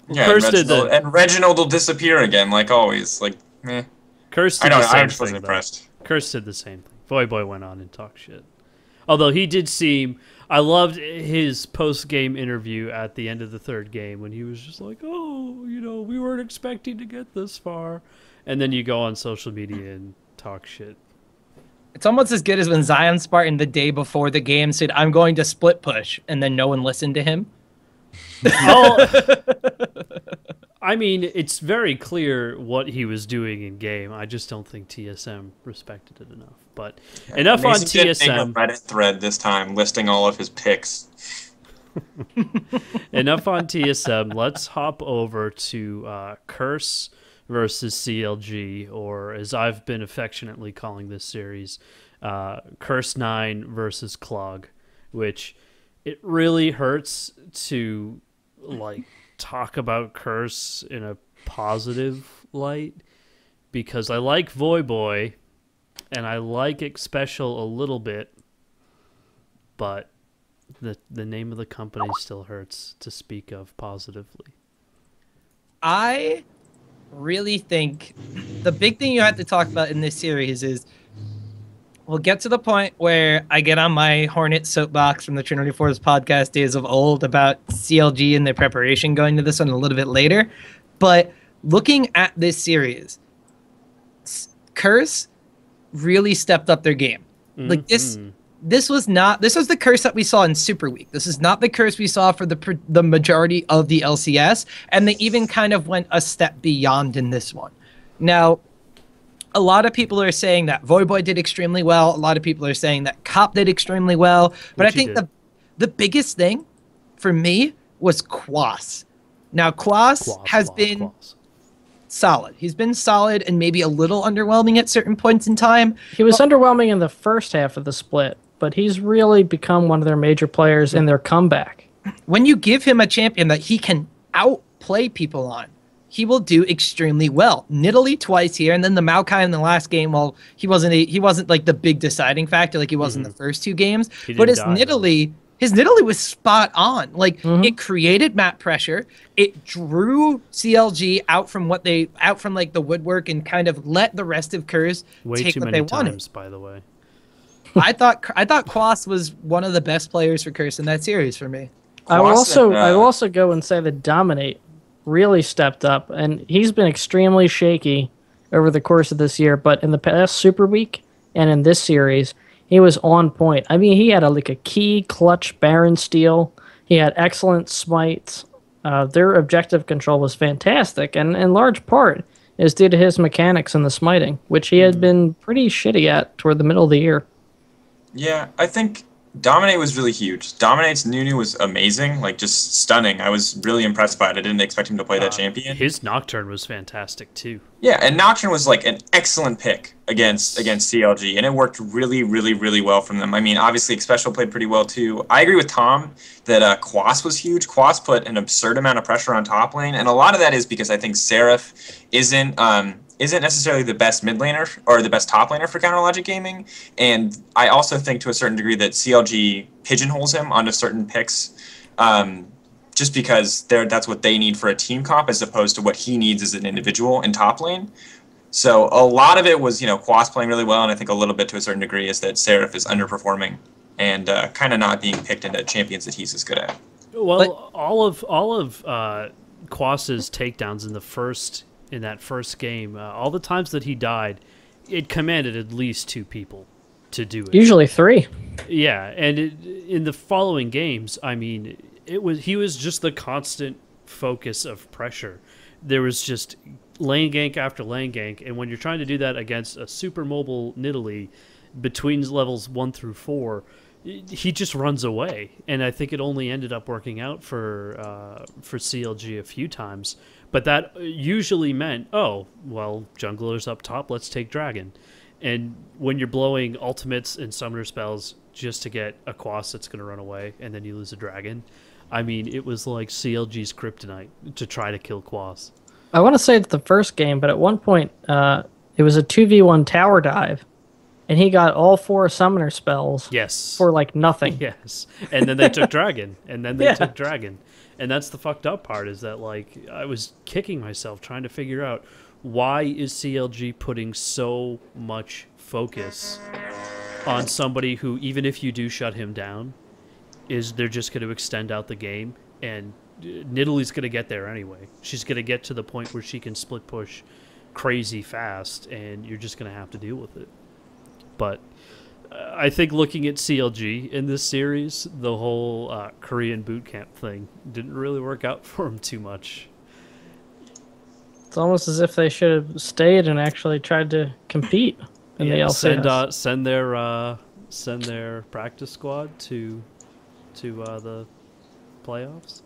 Yeah, Curse did and Reginald will disappear again, like always. Like, meh. Curse I did don't the know. same I just wasn't thing, though. impressed. Curse did the same thing. Voyboy went on and talked shit. Although he did seem... I loved his post-game interview at the end of the third game when he was just like, oh, you know, we weren't expecting to get this far. And then you go on social media and talk shit. It's almost as good as when Zion Spartan the day before the game said, I'm going to split push, and then no one listened to him. Oh, I mean, it's very clear what he was doing in game. I just don't think TSM respected it enough. But enough on Mason did make a TSM. Reddit thread this time listing all of his picks. Enough on TSM. Let's hop over to Curse versus CLG, or as I've been affectionately calling this series, Curse 9 versus Clog, which it really hurts to like talk about Curse in a positive light because I like Voyboy and I like Xpecial a little bit, but the name of the company still hurts to speak of positively. I really think the big thing you have to talk about in this series is we'll get to the point where I get on my Hornet soapbox from the Trinity Force podcast days of old about CLG and their preparation going to this one a little bit later. But looking at this series, Curse really stepped up their game. Like this was the Curse that we saw in Super Week. This is not the Curse we saw for the majority of the LCS, and they even kind of went a step beyond in this one. Now, a lot of people are saying that Voyboy did extremely well. A lot of people are saying that Cop did extremely well. But I think the biggest thing for me was Quas. Now, Quas has been solid. He's been solid and maybe a little underwhelming at certain points in time. He was underwhelming in the first half of the split, but he's really become one of their major players in their comeback. When you give him a champion that he can outplay people on, he will do extremely well. Nidalee twice here, and then the Maokai in the last game. Well, he wasn't like the big deciding factor like he was in the first two games. But his Nidalee was spot on. Like it created map pressure. It drew CLG out from like the woodwork and kind of let the rest of Curse take what they wanted. By the way, I thought Quas was one of the best players for Curse in that series for me. I will also go and say that Dominate really stepped up, and he's been extremely shaky over the course of this year, but in the past Super Week and in this series, he was on point. I mean, he had a key clutch Baron steal. He had excellent smites. Their objective control was fantastic, and in large part is due to his mechanics in the smiting, which he had been pretty shitty at toward the middle of the year. Yeah, I think Dominate was really huge. Dominate's Nunu was amazing, like just stunning. I was really impressed by it. I didn't expect him to play that champion. His Nocturne was fantastic too. Yeah, and Nocturne was like an excellent pick against CLG, and it worked really, really, really well from them. I mean, obviously, Xpecial played pretty well too. I agree with Tom that Quas was huge. Quas put an absurd amount of pressure on top lane, and a lot of that is because I think Seraph isn't necessarily the best mid laner or the best top laner for Counter Logic Gaming, and I also think to a certain degree that CLG pigeonholes him onto certain picks, just because that's what they need for a team comp as opposed to what he needs as an individual in top lane. So a lot of it was Quas playing really well, and I think a little bit to a certain degree is that Seraph is underperforming and kind of not being picked into champions that he's as good at. Well, all of Kwas's takedowns in that first game, all the times that he died, it commanded at least 2 people to do it. Usually 3. Yeah, and in the following games, I mean, he was just the constant focus of pressure. There was just lane gank after lane gank, and when you're trying to do that against a super mobile Nidalee between levels 1 through 4, he just runs away. And I think it only ended up working out for CLG a few times, but that usually meant, oh, well, jungler's up top, let's take Dragon. And when you're blowing ultimates and summoner spells just to get a Quas that's going to run away, and then you lose a Dragon, I mean, it was like CLG's kryptonite to try to kill Quas. I want to say it's the first game, but at one point, it was a 2v1 tower dive, and he got all 4 summoner spells. Yes. For like nothing. Yes. And then they took Dragon, and then they took Dragon. And that's the fucked up part, is that, like, I was kicking myself trying to figure out, why is CLG putting so much focus on somebody who, even if you do shut him down, they're just going to extend out the game, and Nidalee's going to get there anyway. She's going to get to the point where she can split push crazy fast, and you're just going to have to deal with it. But I think looking at CLG in this series, the whole Korean boot camp thing didn't really work out for them too much. It's almost as if they should have stayed and actually tried to compete in the LCS. Send their practice squad to the playoffs.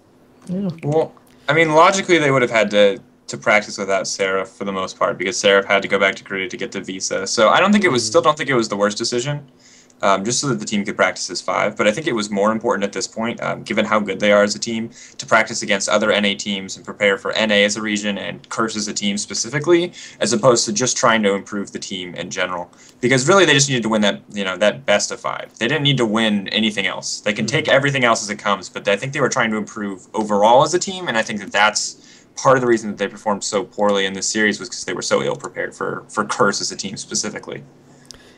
Yeah. Well, I mean, logically, they would have had to practice without Seraph for the most part, because Seraph had to go back to Korea to get the visa. So I don't think it was the worst decision, just so that the team could practice as 5. But I think it was more important at this point, given how good they are as a team, to practice against other NA teams and prepare for NA as a region and Curse as a team specifically, as opposed to just trying to improve the team in general. Because really, they just needed to win that best of 5. They didn't need to win anything else. They can take everything else as it comes, but I think they were trying to improve overall as a team, and I think that's part of the reason that they performed so poorly in this series, was because they were so ill-prepared for Curse as a team specifically.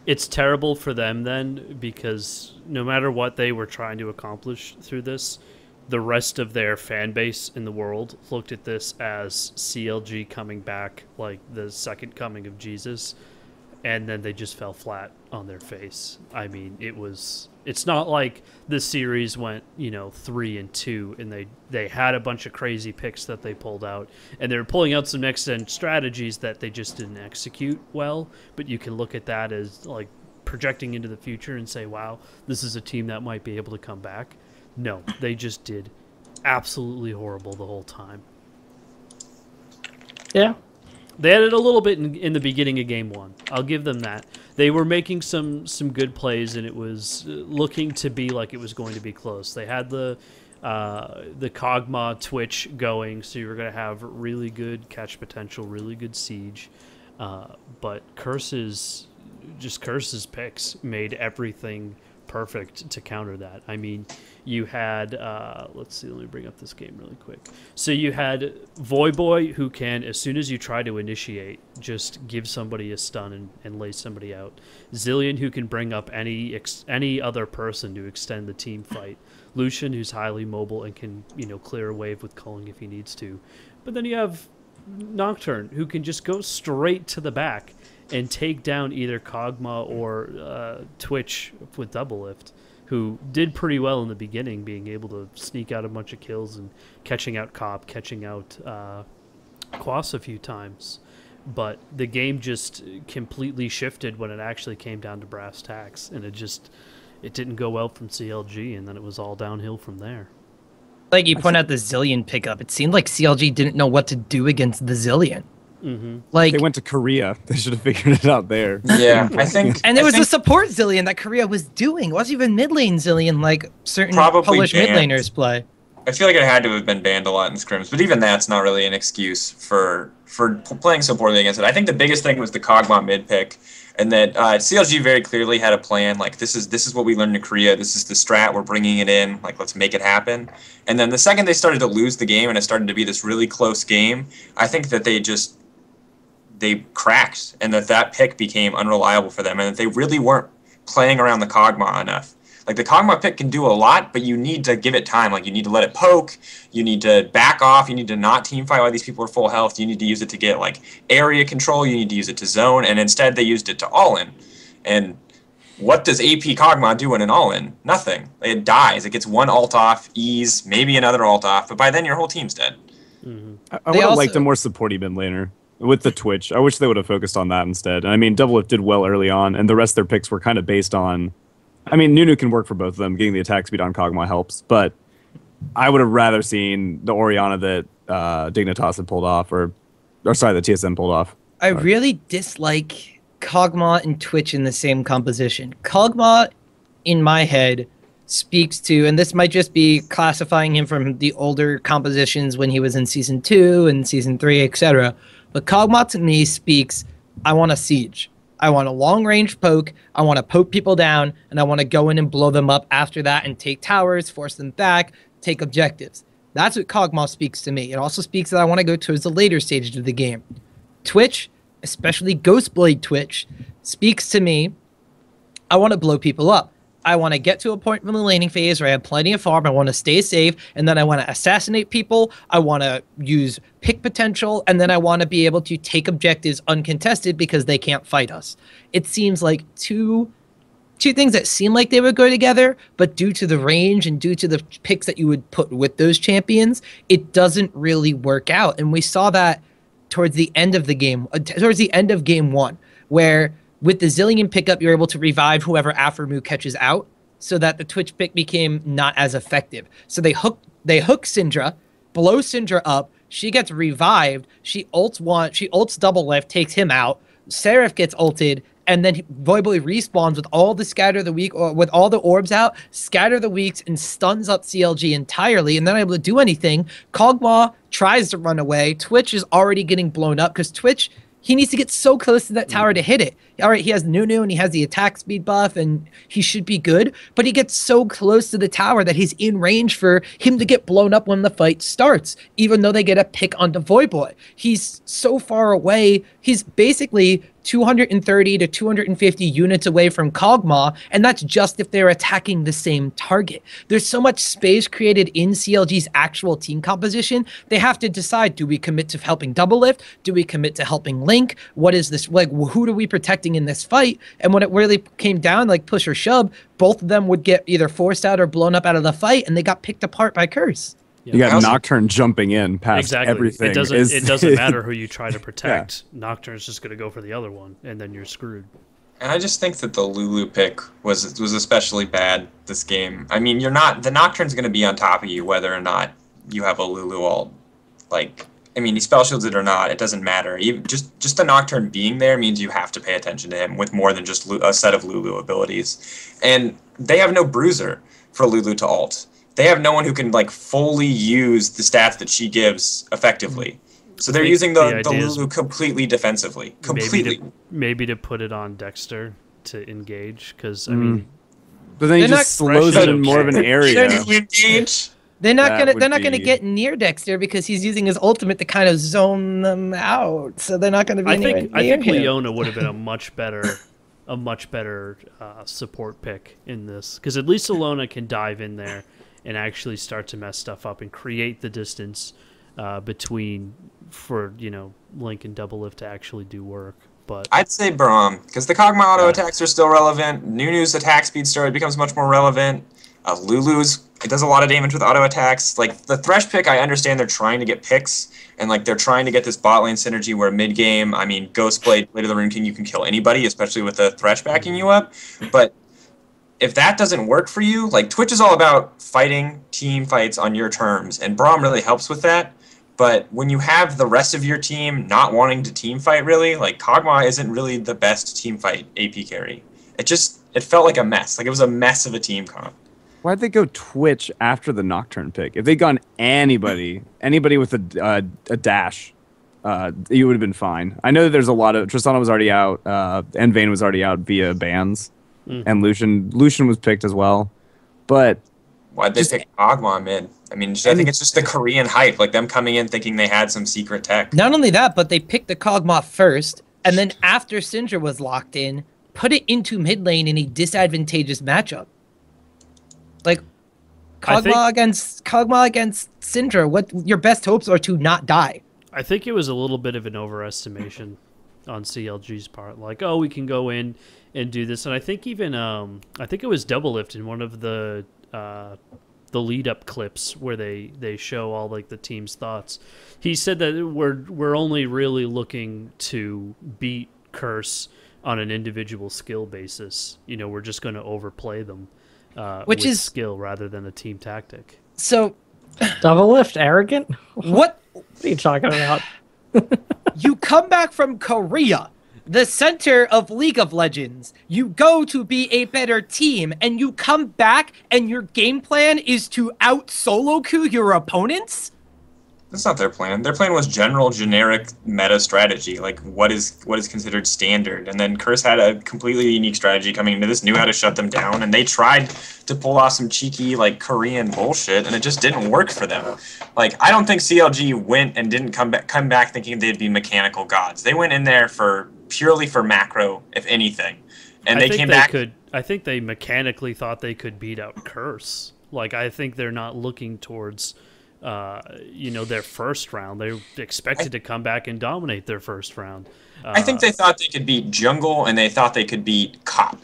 It's terrible for them then, because no matter what they were trying to accomplish through this, the rest of their fan base in the world looked at this as CLG coming back like the second coming of Jesus, and then they just fell flat on their face. I mean, it's not like the series went, 3-2, and they had a bunch of crazy picks that they pulled out, and they were pulling out some next-gen strategies that they just didn't execute well, but you can look at that as, like, projecting into the future and say, wow, this is a team that might be able to come back. No, they just did absolutely horrible the whole time. Yeah. They had it a little bit in the beginning of Game 1. I'll give them that. They were making some good plays, and it was looking to be like it was going to be close. They had the Kog'Maw Twitch going, so you were going to have really good catch potential, really good siege. But Curse's picks made everything perfect to counter that. I mean, you had, let's see, let me bring up this game really quick. So you had Voyboy, who can, as soon as you try to initiate, just give somebody a stun and lay somebody out. Zillion, who can bring up any other person to extend the team fight. Lucian, who's highly mobile and can, clear a wave with culling if he needs to. But then you have Nocturne, who can just go straight to the back and take down either Kog'Maw or Twitch with double lift, who did pretty well in the beginning, being able to sneak out a bunch of kills and catching out Cop, catching out Quas a few times. But the game just completely shifted when it actually came down to brass tacks, and it didn't go well from CLG, and then it was all downhill from there. Like you point out the Zillion pickup, it seemed like CLG didn't know what to do against the Zillion. Mm-hmm. Like they went to Korea. They should have figured it out there. Yeah, I think. And there was a support Zillion that Korea was doing. It wasn't even mid lane Zillion like certain Probably Polish mid banned. laners play. I feel like it had to have been banned a lot in scrims, but even that's not really an excuse for playing so poorly against it. I think the biggest thing was the Kog'Maw mid pick, and that CLG very clearly had a plan. Like, this is what we learned in Korea. This is the strat. We're bringing it in. Like, let's make it happen. And then the second they started to lose the game and it started to be this really close game, I think that they cracked, and that pick became unreliable for them, and that they really weren't playing around the Kog'Maw enough. Like, the Kog'Maw pick can do a lot, but you need to give it time. Like, you need to let it poke, you need to back off, you need to not team fight while these people are full health, you need to use it to get, like, area control, you need to use it to zone, and instead they used it to all-in. And what does AP Kog'Maw do in an all-in? Nothing. It dies. It gets one ult off, ease, maybe another ult off, but by then your whole team's dead. Mm-hmm. I would have liked a more supporty mid laner with the Twitch. I wish they would have focused on that instead. And I mean, Doublelift did well early on, and the rest of their picks were kind of based on... I mean, Nunu can work for both of them. Getting the attack speed on Kog'Maw helps, but I would have rather seen the Orianna that Dignitas had pulled off, or sorry, the TSM pulled off. I really dislike Kog'Maw and Twitch in the same composition. Kog'Maw, in my head, speaks to, and this might just be classifying him from the older compositions when he was in Season 2 and Season 3, etc., but Kog'Maw to me speaks, I want a siege. I want a long-range poke, I want to poke people down, and I want to go in and blow them up after that and take towers, force them back, take objectives. That's what Kog'Maw speaks to me. It also speaks that I want to go towards the later stages of the game. Twitch, especially Ghostblade Twitch, speaks to me, I want to blow people up. I want to get to a point in the laning phase where I have plenty of farm, I want to stay safe, and then I want to assassinate people, I want to use pick potential, and then I want to be able to take objectives uncontested because they can't fight us. It seems like two things that seem like they would go together, but due to the range and due to the picks that you would put with those champions, it doesn't really work out. And we saw that towards the end of the game, towards the end of game 1, where with the Zillion pickup, you're able to revive whoever Aphromoo catches out, so that the Twitch pick became not as effective. So they hook Syndra, blow Syndra up, she gets revived, she ults Doublelift, takes him out, Seraph gets ulted, and then Voiboy respawns with all the scatter the weak, or with all the orbs out, scatter the weaks, and stuns up CLG entirely, and they're not able to do anything. Kog'Maw tries to run away. Twitch is already getting blown up, because Twitch, he needs to get so close to that tower to hit it. All right, he has Nunu and he has the attack speed buff and he should be good, but he gets so close to the tower that he's in range for him to get blown up when the fight starts, even though they get a pick onto Voiboy. He's so far away. He's basically 230 to 250 units away from Kog'Maw, and that's just if they're attacking the same target. There's so much space created in CLG's actual team composition. They have to decide, do we commit to helping Doublelift? Do we commit to helping Link? What is this, like, who are we protecting in this fight? And when it really came down, like push or shove, both of them would get either forced out or blown up out of the fight, and they got picked apart by Curse. Yeah. You got Nocturne jumping in past everything. It doesn't matter who you try to protect. Yeah. Nocturne's just going to go for the other one, and then you're screwed. And I just think that the Lulu pick was especially bad this game. I mean, the Nocturne's going to be on top of you whether or not you have a Lulu ult. Like, I mean, he spell shields it or not, it doesn't matter. Even just the Nocturne being there means you have to pay attention to him with more than just a set of Lulu abilities. And they have no bruiser for Lulu to ult. They have no one who can like fully use the stats that she gives effectively. So they're using the Lulu completely defensively. Completely. Maybe to put it on Dexter to engage, because I mean, but then he just slows it in more of an area. They're not gonna get near Dexter because he's using his ultimate to kind of zone them out. So they're not gonna be near him. I think Leona would have been a much better support pick in this, because at least Leona can dive in there and actually start to mess stuff up and create the distance between for Link and Doublelift to actually do work. But I'd say Braum, because the Kog'Maw auto attacks are still relevant. Nunu's attack speed story becomes much more relevant. Lulu's, it does a lot of damage with auto attacks. Like the Thresh pick, I understand they're trying to get picks and like they're trying to get this bot lane synergy where mid game, I mean, Ghostblade, Blade of the Rune King, you can kill anybody, especially with the Thresh backing you up. But if that doesn't work for you, like Twitch is all about fighting team fights on your terms, and Braum really helps with that. But when you have the rest of your team not wanting to team fight really, like Kog'Maw isn't really the best team fight AP carry. It felt like a mess. Like it was a mess of a team comp. Why'd they go Twitch after the Nocturne pick? If they'd gone anybody with a dash, you would have been fine. I know that there's a lot of Tristana was already out, and Vayne was already out via bans. And Lucian was picked as well, but why'd they pick Kog'Maw mid? I mean, I think it's just the Korean hype, like them coming in thinking they had some secret tech. Not only that, but they picked the Kog'Maw first, and then after Syndra was locked in, put it into mid lane in a disadvantageous matchup. Like, Kog'Maw against Syndra, what your best hopes are to not die. I think it was a little bit of an overestimation on CLG's part. Like, oh, we can go in and do this. And I think even, I think it was Doublelift in one of the lead-up clips where they show all like the team's thoughts. He said that we're only really looking to beat Curse on an individual skill basis. You know, we're just going to overplay them, which with is skill rather than a team tactic. So, Doublelift, arrogant? What are you talking about? You come back from Korea, the center of League of Legends. You go to be a better team, and you come back, and your game plan is to out-solo queue your opponents? That's not their plan. Their plan was general, generic meta strategy, like what is considered standard. And then Curse had a completely unique strategy coming into this, knew how to shut them down, and they tried to pull off some cheeky, like, Korean bullshit, and it just didn't work for them. Like, I don't think CLG went and didn't come back thinking they'd be mechanical gods. They went in there purely for macro, if anything. And they came back. I think they mechanically thought they could beat out Curse. Like, I think they're not looking towards their first round. They expected to come back and dominate their first round. I think they thought they could beat Jungle, and they thought they could beat Cop.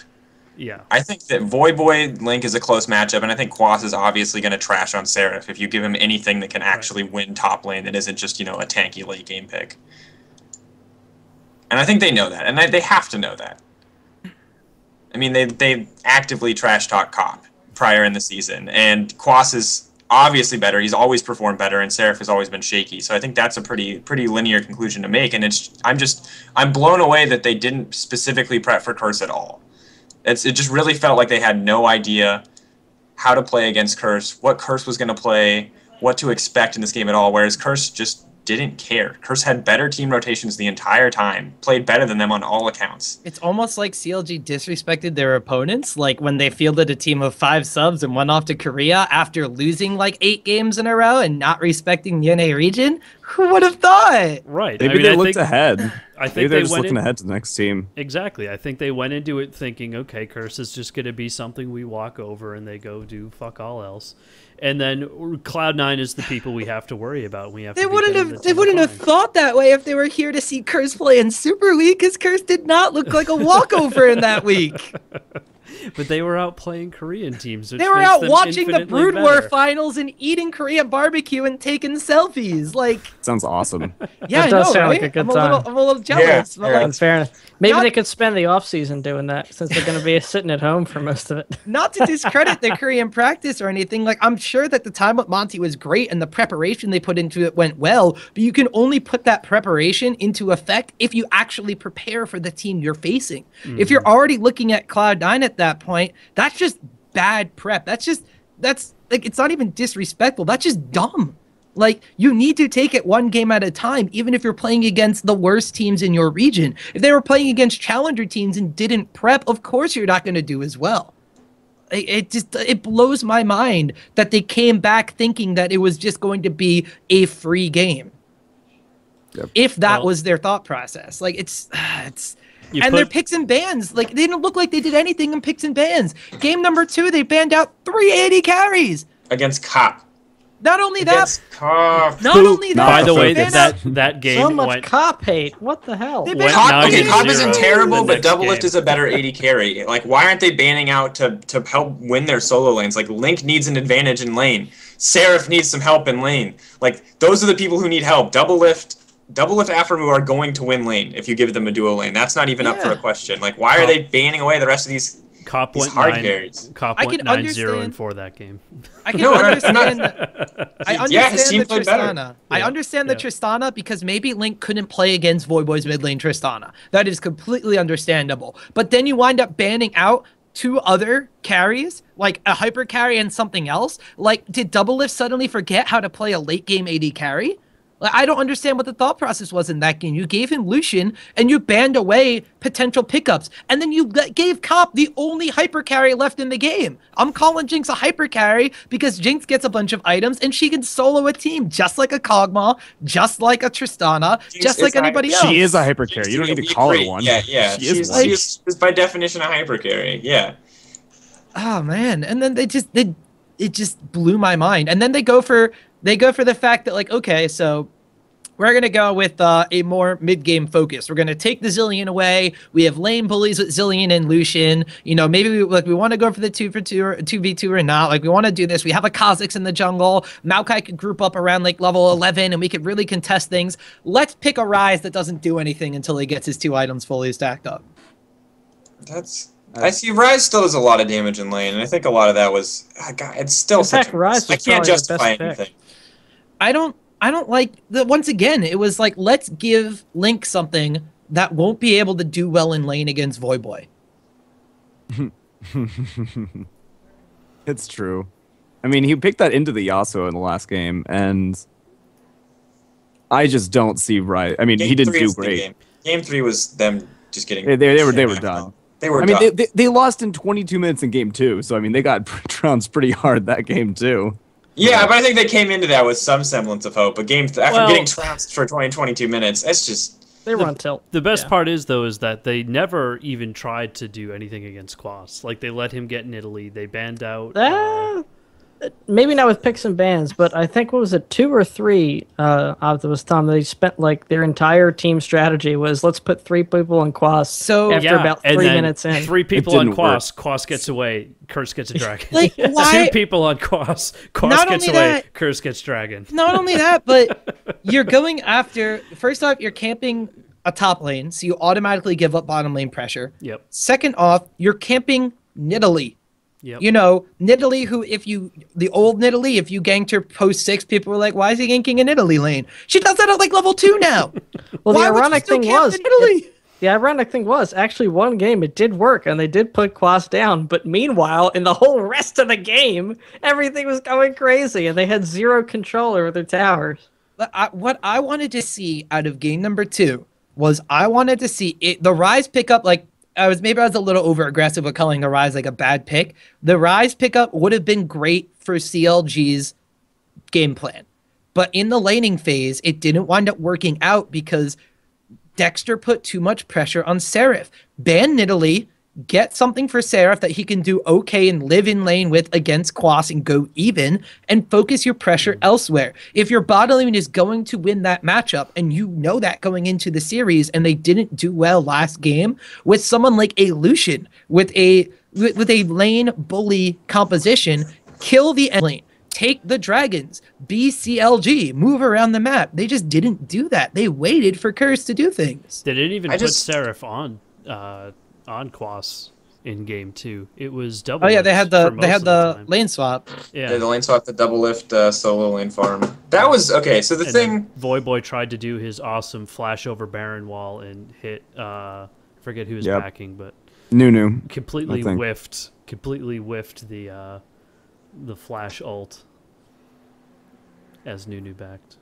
Yeah. I think that Voyboy Link is a close matchup, and I think Quas is obviously going to trash on Seraph if you give him anything that can actually win top lane that isn't just, a tanky late game pick. And I think they know that, and they have to know that. I mean, they actively trash talk Cop prior in the season, and Quas is obviously better. He's always performed better, and Seraph has always been shaky. So I think that's a pretty linear conclusion to make. And I'm blown away that they didn't specifically prep for Curse at all. It just really felt like they had no idea how to play against Curse, what Curse was going to play, what to expect in this game at all. Whereas Curse just didn't care. Curse had better team rotations the entire time, played better than them on all accounts. It's almost like CLG disrespected their opponents, like when they fielded a team of 5 subs and went off to Korea after losing like 8 games in a row and not respecting the NA region. Who would have thought? Right. Maybe they looked ahead. I think maybe they're just looking ahead to the next team. Exactly. I think they went into it thinking, okay, Curse is just going to be something we walk over and they go do fuck all else. And then Cloud9 is the people we have to worry about. They wouldn't have thought that way if they were here to see Curse play in Super League, because Curse did not look like a walkover in that week. But they were out playing Korean teams. They were out watching the Brood War finals and eating Korean barbecue and taking selfies. Like, sounds awesome. Yeah, it does sound like a good time. I'm a little jealous. Yeah, in fairness. Maybe they could spend the off season doing that, since they're going to be sitting at home for most of it. Not to discredit their Korean practice or anything. Like, I'm sure that the time with Monty was great and the preparation they put into it went well, but you can only put that preparation into effect if you actually prepare for the team you're facing. Mm-hmm. If you're already looking at Cloud9 at that point, that's just bad prep. That's like, it's not even disrespectful. That's just dumb. Like, you need to take it one game at a time, even if you're playing against the worst teams in your region. If they were playing against challenger teams and didn't prep, of course you're not going to do as well. It blows my mind that they came back thinking that it was just going to be a free game. Yep. If that was their thought process. Like, their picks and bans, like, they didn't look like they did anything in picks and bans. Game number 2, they banned out 380 carries against Cop. Not only that, by the way, that game so much Cop hate. What the hell? Cop isn't terrible, but Doublelift is a better 80 carry. Like, why aren't they banning out to help win their solo lanes? Like, Link needs an advantage in lane. Seraph needs some help in lane. Like, those are the people who need help. Doublelift, Aphromoo are going to win lane if you give them a duo lane. That's not even up for a question. Like, why are they banning away the rest of these? Cop went hard carries. Cop went 9-0 that game. I can understand. I understand the Tristana. I understand the Tristana because maybe Link couldn't play against Voyboy's mid lane Tristana. That is completely understandable. But then you wind up banning out 2 other carries, like a hyper carry and something else. Like, did Doublelift suddenly forget how to play a late game AD carry? Like, I don't understand what the thought process was in that game. You gave him Lucian, and you banned away potential pickups. And then you gave Cop the only hyper carry left in the game. I'm calling Jinx a hyper carry because Jinx gets a bunch of items, and she can solo a team just like a Kog'Maw, just like a Tristana, just like anybody else. She is a hyper carry. You don't need to call her one. Yeah. She is by definition a hyper carry. Yeah. Oh, man. And then it just blew my mind. And then they go for the fact that, like, okay, so we're going to go with a more mid-game focus. We're going to take the Zilean away. We have lane bullies with Zilean and Lucian. You know, maybe we want to go for the 2v2 or 2v2 or not. Like, we want to do this. We have a Kha'Zix in the jungle. Maokai could group up around like level 11 and we could really contest things. Let's pick a Ryze that doesn't do anything until he gets his 2 items fully stacked up. I see Ryze still does a lot of damage in lane, and I think a lot of that was, God, it's still such Ryze I can't justify anything. I don't like the, once again, it was like, let's give Link something that won't be able to do well in lane against Voyboy. It's true. I mean, he picked that into the Yasuo in the last game, and I just don't see Ryze. I mean, he didn't do great. Game 3 was them just getting. They were done. They were. I mean, they lost in 22 minutes in game 2, so I mean, they got trounced pretty hard that game too. Yeah, but I think they came into that with some semblance of hope. But after getting trounced for 22 minutes, it's just they were on tilt. The best part is though is that they never even tried to do anything against Quas. Like they let him get in Italy. They banned out. Maybe not with picks and bans, but I think what was it, 2 or 3 of those time they spent like their entire team strategy was let's put 3 people in Quas. So after about 3 minutes in, 3 people on Quas, Quas gets away, Curse gets a dragon. Like, why? 2 people on Quas, Quas gets away, Curse gets dragon. Not only that, but you're going after, first off, you're camping a top lane, so you automatically give up bottom lane pressure. Yep. Second off, you're camping Nidalee. Yep. You know, Nidalee, the old Nidalee, if you ganked her post 6, people were like, why is he ganking a Nidalee lane? She does that at like level 2 now. Well, the ironic thing was, actually one game it did work and they did put Quas down, but meanwhile, in the whole rest of the game, everything was going crazy and they had 0 control over their towers. What I wanted to see out of game number 2 was I wanted to see the Ryze pick up, like, I was a little over aggressive with calling the Ryze like a bad pick. The Ryze pickup would have been great for CLG's game plan. But in the laning phase, it didn't wind up working out because Dexter put too much pressure on Seraph. Ban Nidalee, get something for Seraph that he can do okay and live in lane with against Quas and go even, and focus your pressure elsewhere. If your bottom lane is going to win that matchup, and you know that going into the series, and they didn't do well last game, with someone like a Lucian, with a lane bully composition, kill the end lane. Take the dragons, be CLG, move around the map. They just didn't do that. They waited for Curse to do things. They didn't even put Seraph on Quas in game 2. It was double. Oh yeah, they had the lane swap. Yeah, the lane swap, the double lift solo lane farm. That was okay. So the thing, Voyboy tried to do his awesome flash over Baron wall and hit. Forget who was backing, but Nunu completely whiffed the flash ult as Nunu backed.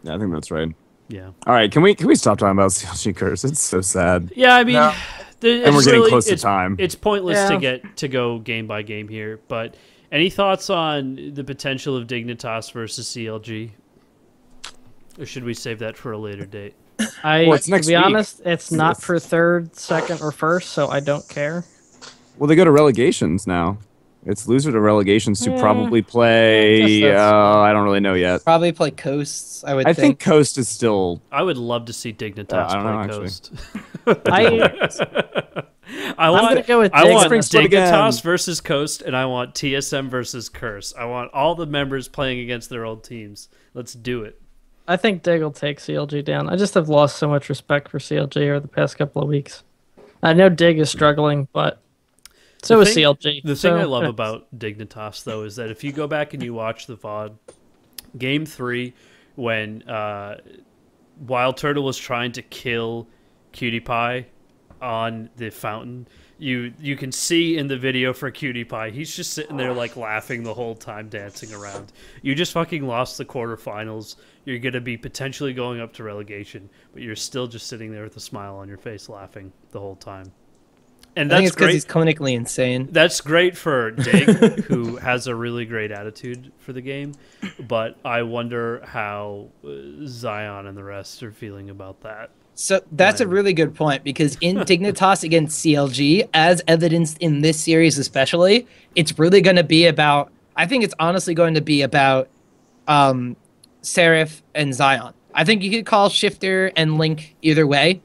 Yeah, I think that's right. Yeah. All right, can we stop talking about CLG Curse? It's so sad. Yeah, I mean, and we're getting close to time. It's pointless to go game by game here. But any thoughts on the potential of Dignitas versus CLG, or should we save that for a later date? To be honest, it's not for 3rd, 2nd, or 1st, so I don't care. Well, they go to relegations now. It's loser to relegations to probably play. I don't really know yet. Probably play Coasts. I think Coast is still. I would love to see Dignitas play Coast. I want Dignitas versus Coast, and I want TSM versus Curse. I want all the members playing against their old teams. Let's do it. I think Dig will take CLG down. I just have lost so much respect for CLG over the past couple of weeks. I know Dig is struggling, but so is CLG. The thing I love about Dignitas, though, is that if you go back and you watch the VOD, Game 3, when Wild Turtle was trying to kill Cutie Pie on the fountain, you can see in the video for Cutie Pie, he's just sitting there like laughing the whole time, dancing around. You just fucking lost the quarterfinals. You're going to be potentially going up to relegation, but you're still just sitting there with a smile on your face, laughing the whole time. And I think it's because he's clinically insane. That's great for Dig, who has a really great attitude for the game. But I wonder how Zion and the rest are feeling about that. So that's a really good point, because in Dignitas against CLG, as evidenced in this series especially, it's really going to be about I think it's honestly going to be about Seraph and Zion. I think you could call Shifter and Link either way.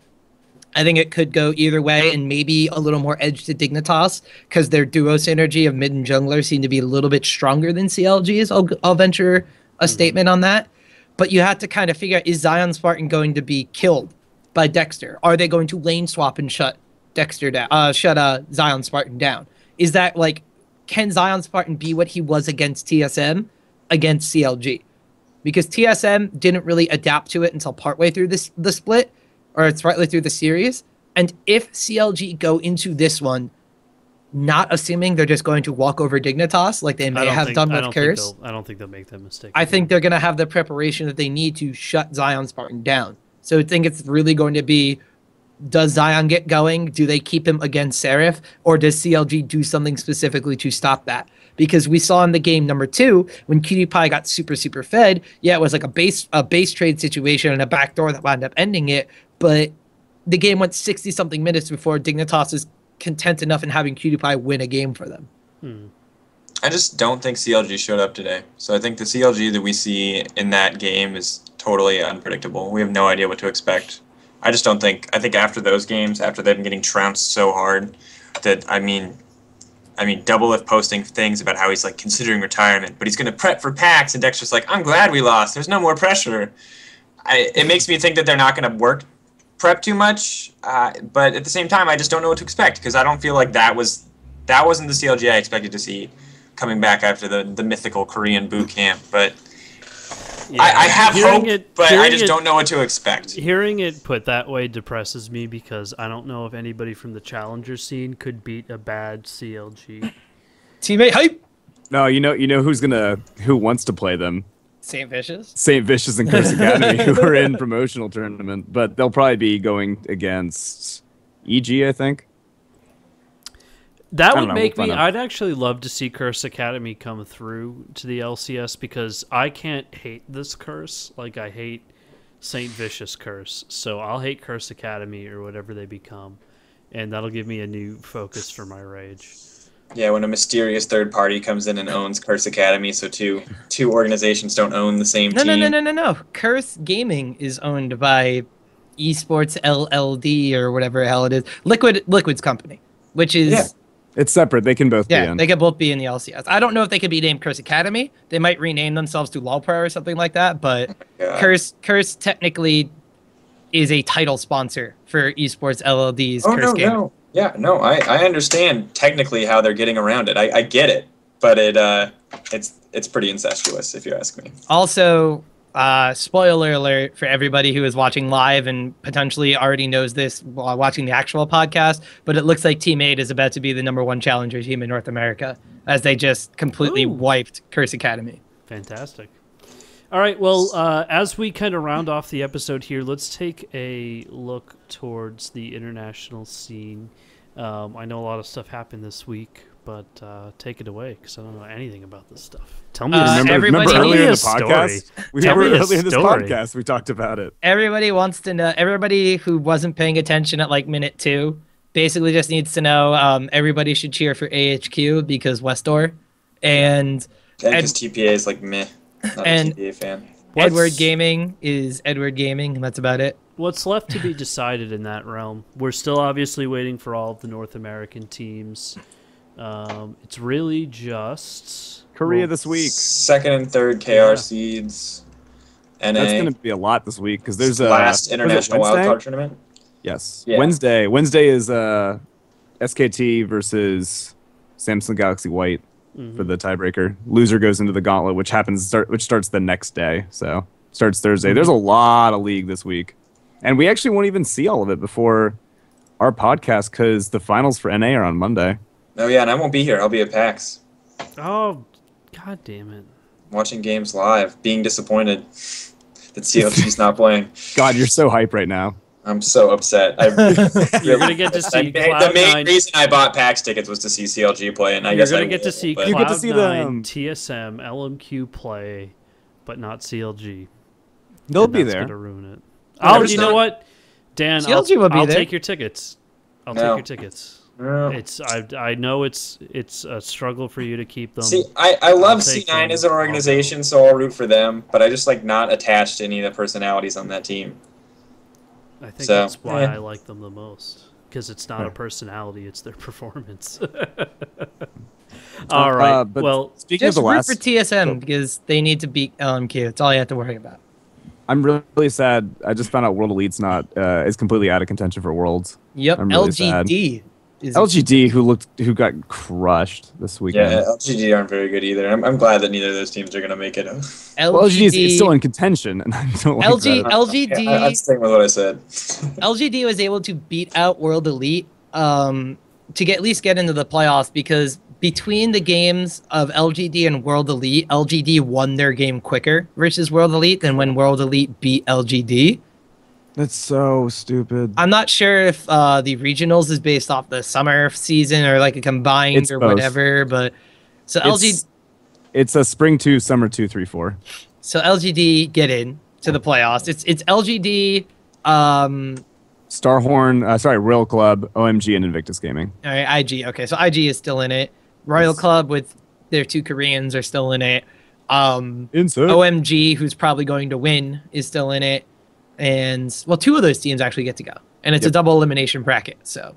I think it could go either way, and maybe a little more edge to Dignitas, because their duo synergy of mid and jungler seem to be a little bit stronger than CLG's. I'll venture a statement on that. But you have to kind of figure out, is Zion Spartan going to be killed by Dexter? Are they going to lane swap and shut Dexter down? Zion Spartan down? Is that like, can Zion Spartan be what he was against TSM against CLG? Because TSM didn't really adapt to it until partway through the split, or it's partway through the series. And if CLG go into this one, not assuming they're just going to walk over Dignitas like they may have done with Curse, I don't think they'll make that mistake. I think they're going to have the preparation that they need to shut Zion Spartan down. So I think it's really going to be, does Zion get going? Do they keep him against Seraph? Or does CLG do something specifically to stop that? Because we saw in the game number 2, when PewDiePie got super fed, yeah, it was like a base trade situation and a backdoor that wound up ending it, but the game went 60-something minutes before Dignitas is content enough in having PewDiePie win a game for them. I just don't think CLG showed up today. So I think the CLG that we see in that game is totally unpredictable. We have no idea what to expect. I just don't think, I think after those games, after they've been getting trounced so hard, that, I mean, Doublelift posting things about how he's like considering retirement, but he's going to prep for PAX, and Dexter's like, I'm glad we lost. There's no more pressure. It makes me think that they're not going to prep too much, but at the same time, I just don't know what to expect, because I don't feel like that wasn't the CLG I expected to see coming back after the mythical Korean boot camp. But yeah, I have hope, but I just don't know what to expect. Hearing it put that way depresses me, because I don't know if anybody from the challenger scene could beat a bad CLG. Teammate hype. No, you know who wants to play them? St. Vicious? St. Vicious and Curse Academy, who are in promotional tournament, but they'll probably be going against EG, I think. That would make me... I'd actually love to see Curse Academy come through to the LCS, because I can't hate this curse like I hate St. Vicious Curse. So I'll hate Curse Academy or whatever they become, and that'll give me a new focus for my rage. Yeah, when a mysterious third party comes in and owns Curse Academy, so two organizations don't own the same team. No. Curse Gaming is owned by Esports LLD or whatever the hell it is. Liquid's company, which is... Yeah. It's separate. They can both be in. Yeah, they can both be in the LCS. I don't know if they could be named Curse Academy. They might rename themselves to LawPro or something like that, but Curse technically is a title sponsor for Esports LLD's Curse Gaming. No. Yeah, no, I understand technically how they're getting around it. I get it, but it's pretty incestuous, if you ask me. Also, spoiler alert for everybody who is watching live and potentially already knows this while watching the actual podcast, but it looks like Team 8 is about to be the #1 challenger team in North America, as they just completely wiped Curse Academy. Fantastic. All right, well, as we kind of round off the episode here, let's take a look towards the international scene. I know a lot of stuff happened this week, but take it away, because I don't know anything about this stuff. Tell me. Remember earlier in the podcast? Earlier in this podcast, we talked about it. Everybody wants to know. Everybody who wasn't paying attention at like minute 2 basically just needs to know. Everybody should cheer for AHQ because Westdoor, and because TPA is like meh. Not a TPA fan. Edward Gaming is Edward Gaming, and that's about it. What's left to be decided in that realm? We're still obviously waiting for all of the North American teams. It's really just Korea this week. Second and third KR seeds. NA. That's going to be a lot this week, because there's a last international wildcard tournament. Yes, yeah. Wednesday. Wednesday is SKT versus Samsung Galaxy White for the tiebreaker. Loser goes into the gauntlet, which starts the next day. So starts Thursday. There's a lot of league this week, and we actually won't even see all of it before our podcast, because the finals for NA are on Monday. Oh yeah, and I won't be here. I'll be at PAX. Oh, god damn it! Watching games live, being disappointed that CLG's not playing. God, you're so hype right now. I'm so upset. You're gonna get to see the main reason I bought PAX tickets was to see CLG play, and you're gonna get to see you get to see Cloud9, TSM, LMQ play, but not CLG. They'll be there. Gonna ruin it. Oh, you know what, Dan? CLG will be I'll there. take your tickets. I'll take your tickets. I know it's a struggle for you to keep them. See, I love C9 as an organization, so I'll root for them, but I just like not attached to any of the personalities on that team. I think that's why I like them the most, because it's not a personality, it's their performance. All right. Well, speaking of the last, root for TSM because they need to beat LMQ. That's all you have to worry about. I'm really sad. I just found out World Elite's not is completely out of contention for Worlds. Yep, I'm really LGD. LGD, who got crushed this weekend. Yeah, LGD aren't very good either. I'm glad that neither of those teams are going to make it. LGD is still in contention, and I don't like that. LGD. Yeah, I'm staying with what I said. LGD was able to beat out World Elite to at least get into the playoffs because between the games of LGD and World Elite, LGD won their game quicker versus World Elite than when World Elite beat LGD. That's so stupid. I'm not sure if the regionals is based off the summer season or like a combined or whatever, but so it's a spring 2, summer 2, 3, 4. So LGD get in to the playoffs. It's LGD, Starhorn, Royal Club, OMG, and Invictus Gaming. All right, IG. Okay, so IG is still in it. Royal Club with their 2 Koreans are still in it. OMG, who's probably going to win, is still in it. And, well, 2 of those teams actually get to go. And it's a double elimination bracket, so.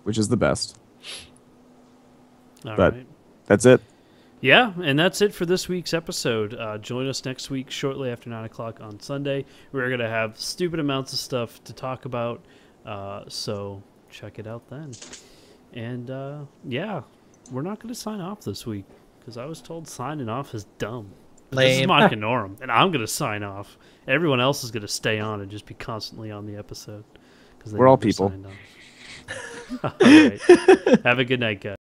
Which is the best. All right. That's it. Yeah, and that's it for this week's episode. Join us next week shortly after 9 o'clock on Sunday. We're going to have stupid amounts of stuff to talk about, so check it out then. And, yeah, we're not going to sign off this week because I was told signing off is dumb. This is Mike and Norm, and I'm going to sign off. Everyone else is going to stay on and just be constantly on the episode. We're all people. All right. Have a good night, guys.